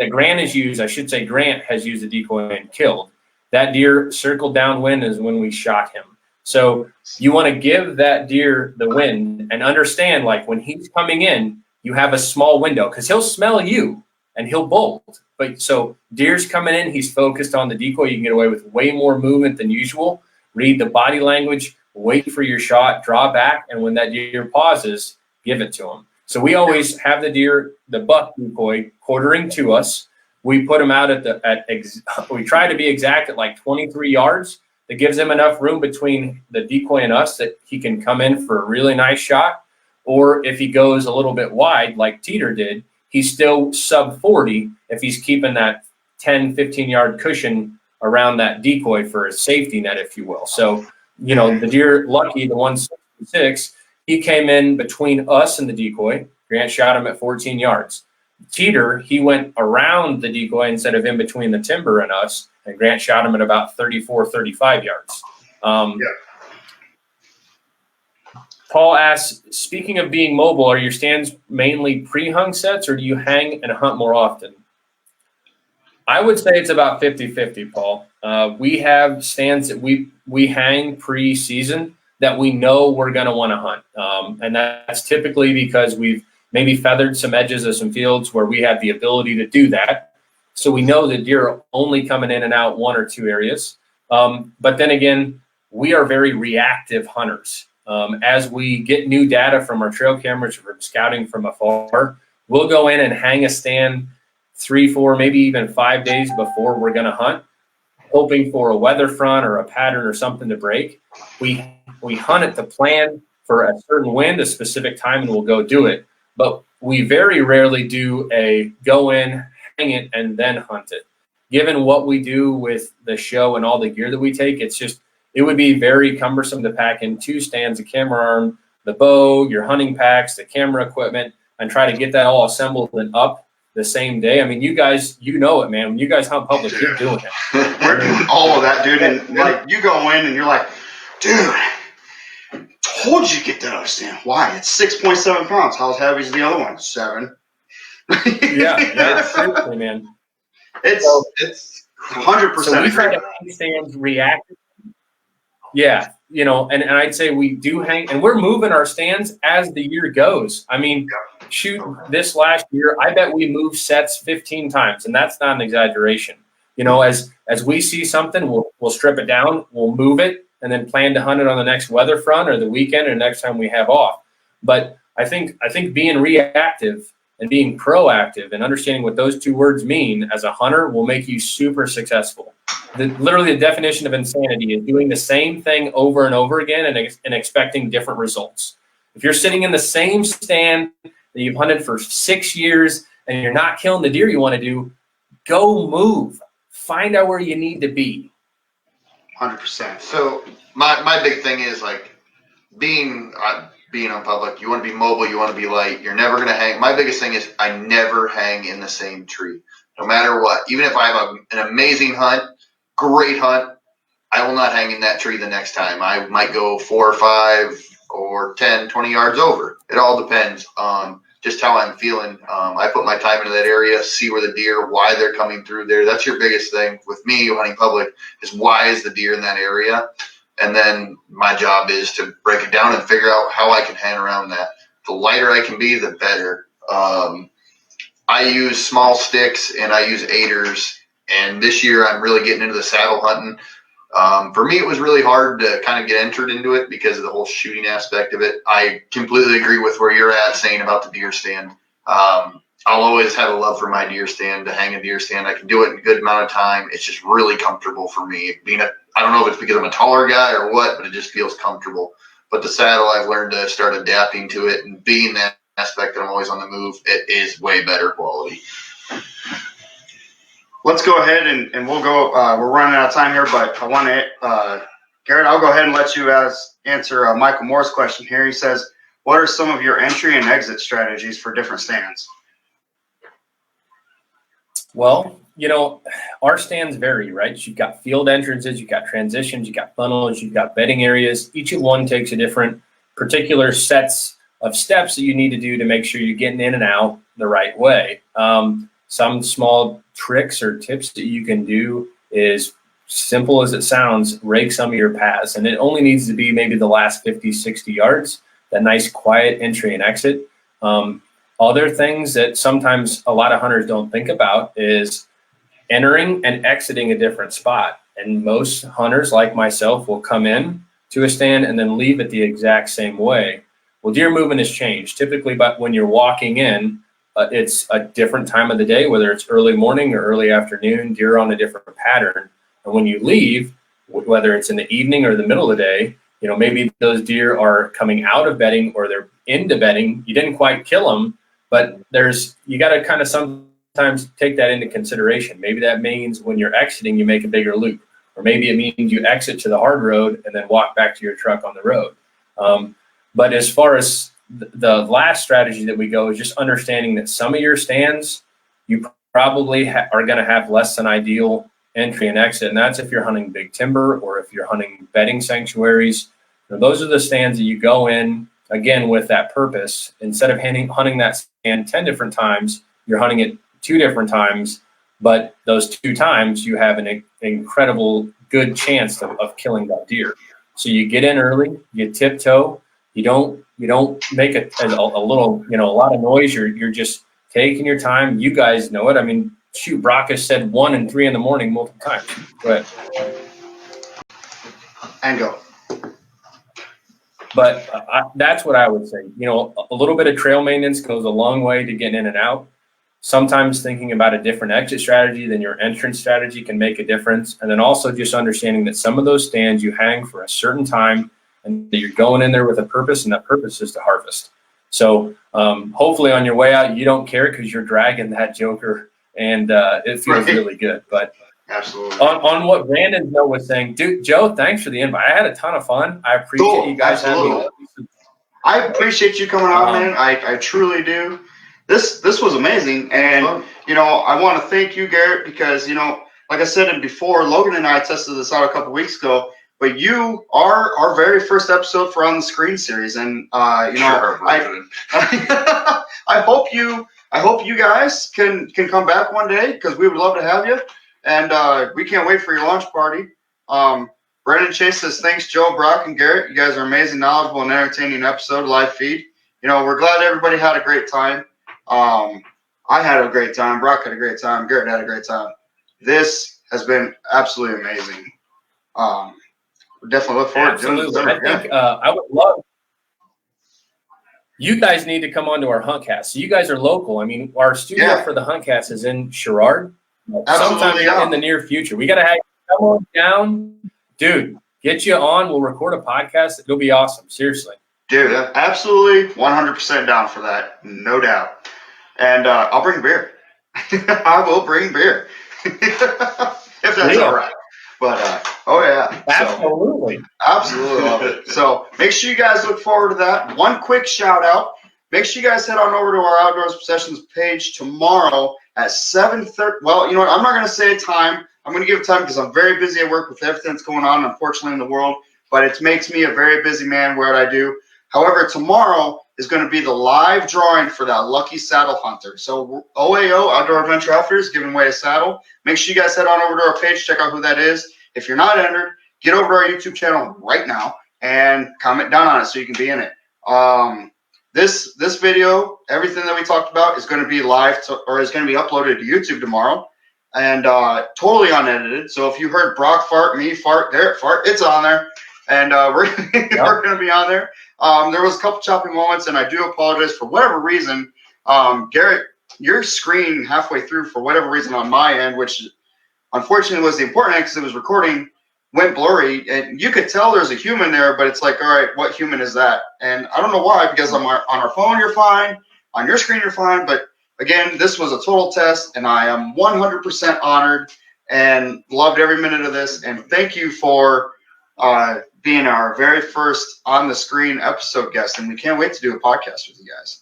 Grant has used, I should say Grant has used a decoy and killed, that deer circled downwind is when we shot him. So you want to give that deer the wind and understand, like, when he's coming in, you have a small window, because he'll smell you and he'll bolt. But so deer's coming in, he's focused on the decoy. You can get away with way more movement than usual. Read the body language, wait for your shot, draw back, and when that deer pauses, give it to him. So we always have the buck decoy quartering to us. We put him out we try to be exact at like 23 yards. That gives him enough room between the decoy and us that he can come in for a really nice shot. Or if he goes a little bit wide, like Teeter did, he's still sub 40 if he's keeping that 10, 15-yard cushion around that decoy for a safety net, if you will. So, the deer, Lucky, the 166, he came in between us and the decoy. Grant shot him at 14 yards. Teeter, he went around the decoy instead of in between the timber and us, and Grant shot him at about 34, 35 yards. Paul asks, speaking of being mobile, are your stands mainly pre-hung sets, or do you hang and hunt more often? I would say it's about 50-50, Paul. We have stands that we hang pre-season that we know we're going to want to hunt. And that's typically because we've maybe feathered some edges of some fields where we have the ability to do that. So we know that deer are only coming in and out one or two areas. But then again, we are very reactive hunters. As we get new data from our trail cameras, from scouting from afar, we'll go in and hang a stand 3, 4, maybe even 5 days before we're going to hunt. hoping for a weather front or a pattern or something to break. We hunt it to plan for a certain wind, a specific time, and we'll go do it. But we very rarely do a go in, hang it, and then hunt it. Given what we do with the show and all the gear that we take, it would be very cumbersome to pack in 2 stands, a camera arm, the bow, your hunting packs, the camera equipment, and try to get that all assembled and up the same day. I mean, you guys, you know it, man. When you guys hunt public, you're doing it. We're doing all of that, dude. And like, you go in and you're like, dude, told you to get that other stand. Why? It's 6.7 pounds. How heavy is the other one? 7. Yeah, seriously, man. It's 100%. So we try to hang stands reactive. Yeah, you know, and I'd say we do hang, and we're moving our stands as the year goes. I mean, shoot, this last year, I bet we moved sets 15 times, and that's not an exaggeration. You know, as we see something, we'll strip it down, we'll move it, and then plan to hunt it on the next weather front or the weekend or next time we have off. But I think being reactive and being proactive and understanding what those 2 words mean as a hunter will make you super successful. Literally, the definition of insanity is doing the same thing over and over again and expecting different results. If you're sitting in the same stand that you've hunted for 6 years and you're not killing the deer you want to do, go move. Find out where you need to be. 100%. So my big thing is like being on public. You want to be mobile. You want to be light. You're never going to hang. My biggest thing is I never hang in the same tree, no matter what. Even if I have an amazing hunt, great hunt, I will not hang in that tree the next time. I might go 4 or 5 or 10, 20 yards over. It all depends on just how I'm feeling. I put my time into that area, see where the deer, why they're coming through there. That's your biggest thing with me hunting public is why is the deer in that area? And then my job is to break it down and figure out how I can hang around that. The lighter I can be, the better. I use small sticks and I use aiders. And this year I'm really getting into the saddle hunting. For me, it was really hard to kind of get entered into it because of the whole shooting aspect of it. I completely agree with where you're at saying about the deer stand. I'll always have a love for my deer stand, to hang a deer stand. I can do it in a good amount of time. It's just really comfortable for me. I don't know if it's because I'm a taller guy or what, but it just feels comfortable. But the saddle, I've learned to start adapting to it, and being that aspect that I'm always on the move, it is way better quality. Let's go ahead and we'll go. We're running out of time here, but I want to, Garrett, I'll go ahead and let you answer Michael Moore's question here. He says, what are some of your entry and exit strategies for different stands? Well, you know, our stands vary, right? You've got field entrances, you've got transitions, you've got funnels, you've got bedding areas. Each one takes a different particular sets of steps that you need to do to make sure you're getting in and out the right way. Some small tricks or tips that you can do is simple as it sounds, rake some of your paths. And it only needs to be maybe the last 50, 60 yards, that nice quiet entry and exit. Other things that sometimes a lot of hunters don't think about is entering and exiting a different spot. And most hunters like myself will come in to a stand and then leave it the exact same way. Well, deer movement has changed. Typically, but when you're walking in, it's a different time of the day, whether it's early morning or early afternoon, deer on a different pattern. And when you leave, whether it's in the evening or the middle of the day, you know, maybe those deer are coming out of bedding or they're into bedding. You didn't quite kill them, but you got to kind of sometimes take that into consideration. Maybe that means when you're exiting, you make a bigger loop, or maybe it means you exit to the hard road and then walk back to your truck on the road. But as far as the last strategy that we go is just understanding that some of your stands, you probably are going to have less than ideal entry and exit. And that's if you're hunting big timber or if you're hunting bedding sanctuaries. You know, those are the stands that you go in, again, with that purpose. Instead of hunting that stand 10 different times, you're hunting it 2 different times. But those 2 times, you have an incredible good chance of killing that deer. So you get in early, you tiptoe. You don't make a little, you know, a lot of noise. You're just taking your time. You guys know it. I mean, shoot, Brock has said 1 and 3 in the morning multiple times. Go ahead. And go. But that's what I would say. You know, a little bit of trail maintenance goes a long way to getting in and out. sometimes thinking about a different exit strategy than your entrance strategy can make a difference. And then also just understanding that some of those stands you hang for a certain time and that you're going in there with a purpose, and that purpose is to harvest. So hopefully on your way out, you don't care because you're dragging that joker and it feels really good. But absolutely. On what Brandon Joe was saying, dude, Joe, thanks for the invite. I had a ton of fun. I appreciate you guys having me. I appreciate you coming on, man. I truly do. This was amazing, and you know, I want to thank you, Garrett, because you know, like I said before, Logan and I tested this out a couple weeks ago. But you are our very first episode for On the Screen series, and you know, I hope you guys can come back one day because we would love to have you, and we can't wait for your launch party. Brandon Chase says, thanks, Joe, Brock, and Garrett. You guys are amazing, knowledgeable, and entertaining episode, live feed. You know, we're glad everybody had a great time. I had a great time. Brock had a great time. Garrett had a great time. This has been absolutely amazing. We definitely look forward to doing this. I think I would love. You guys need to come onto our Huntcast. So you guys are local. I mean, our studio for the Huntcast is in Sherrard. Sometime in the near future. We got to have you come on down. Dude, get you on. We'll record a podcast. It'll be awesome. Seriously. Dude, absolutely 100% down for that. No doubt. And I'll bring beer. I will bring beer. If that's all right. But, oh, yeah. Absolutely. So, absolutely love it. So make sure you guys look forward to that. One quick shout out. Make sure you guys head on over to our Outdoorsobsessions page tomorrow at 7:30. Well, you know what? I'm not going to say a time. I'm going to give a time because I'm very busy at work with everything that's going on, unfortunately, in the world. But it makes me a very busy man what I do. However, tomorrow is going to be the live drawing for that lucky saddle hunter. So OAO, Outdoor Adventure Outfitters, giving away a saddle. Make sure you guys head on over to our page, check out who that is. If you're not entered, get over to our YouTube channel right now and comment down on it so you can be in it. This video, everything that we talked about, is going to be live or is going to be uploaded to YouTube tomorrow, and totally unedited. So if you heard Brock fart, me fart, Garrett fart, it's on there, and we're going to be on there. There was a couple choppy moments, and I do apologize for whatever reason. Garrett, your screen halfway through, for whatever reason on my end, which unfortunately was the important end because it was recording, went blurry, and you could tell there's a human there, but it's like, all right, what human is that? And I don't know why, because on our phone you're fine, on your screen you're fine, but again, this was a total test, and I am 100% honored and loved every minute of this, and thank you for being our very first on the screen episode guest, and we can't wait to do a podcast with you guys.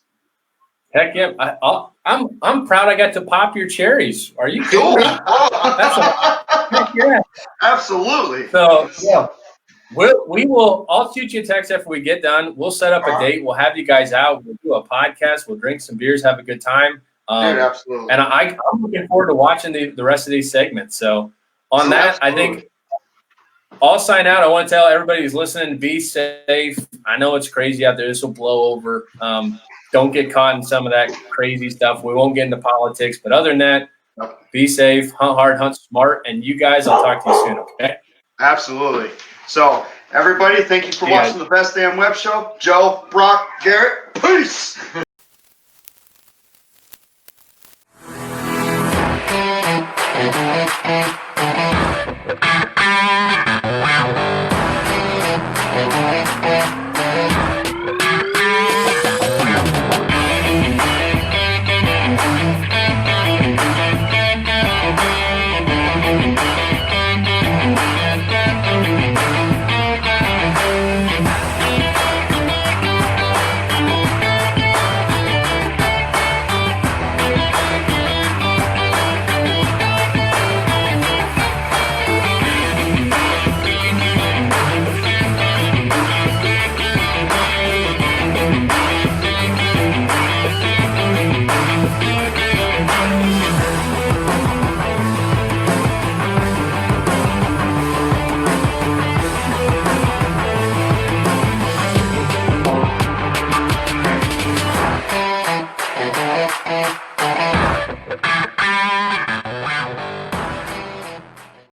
Heck yeah! I'm proud I got to pop your cherries. Are you kidding me? Heck yeah! Absolutely. So yeah, we will. I'll shoot you a text after we get done. We'll set up a date. We'll have you guys out. We'll do a podcast. We'll drink some beers, have a good time. Dude, absolutely. And I'm looking forward to watching the rest of these segments. So on that, absolutely. I think I'll sign out. I want to tell everybody who's listening, be safe. I know it's crazy out there. This will blow over. Don't get caught in some of that crazy stuff. We won't get into politics. But other than that, be safe, hunt hard, hunt smart. And you guys, I'll talk to you soon, okay? Absolutely. So, everybody, thank you for watching the Best Damn Web Show. Joe, Brock, Garrett, peace!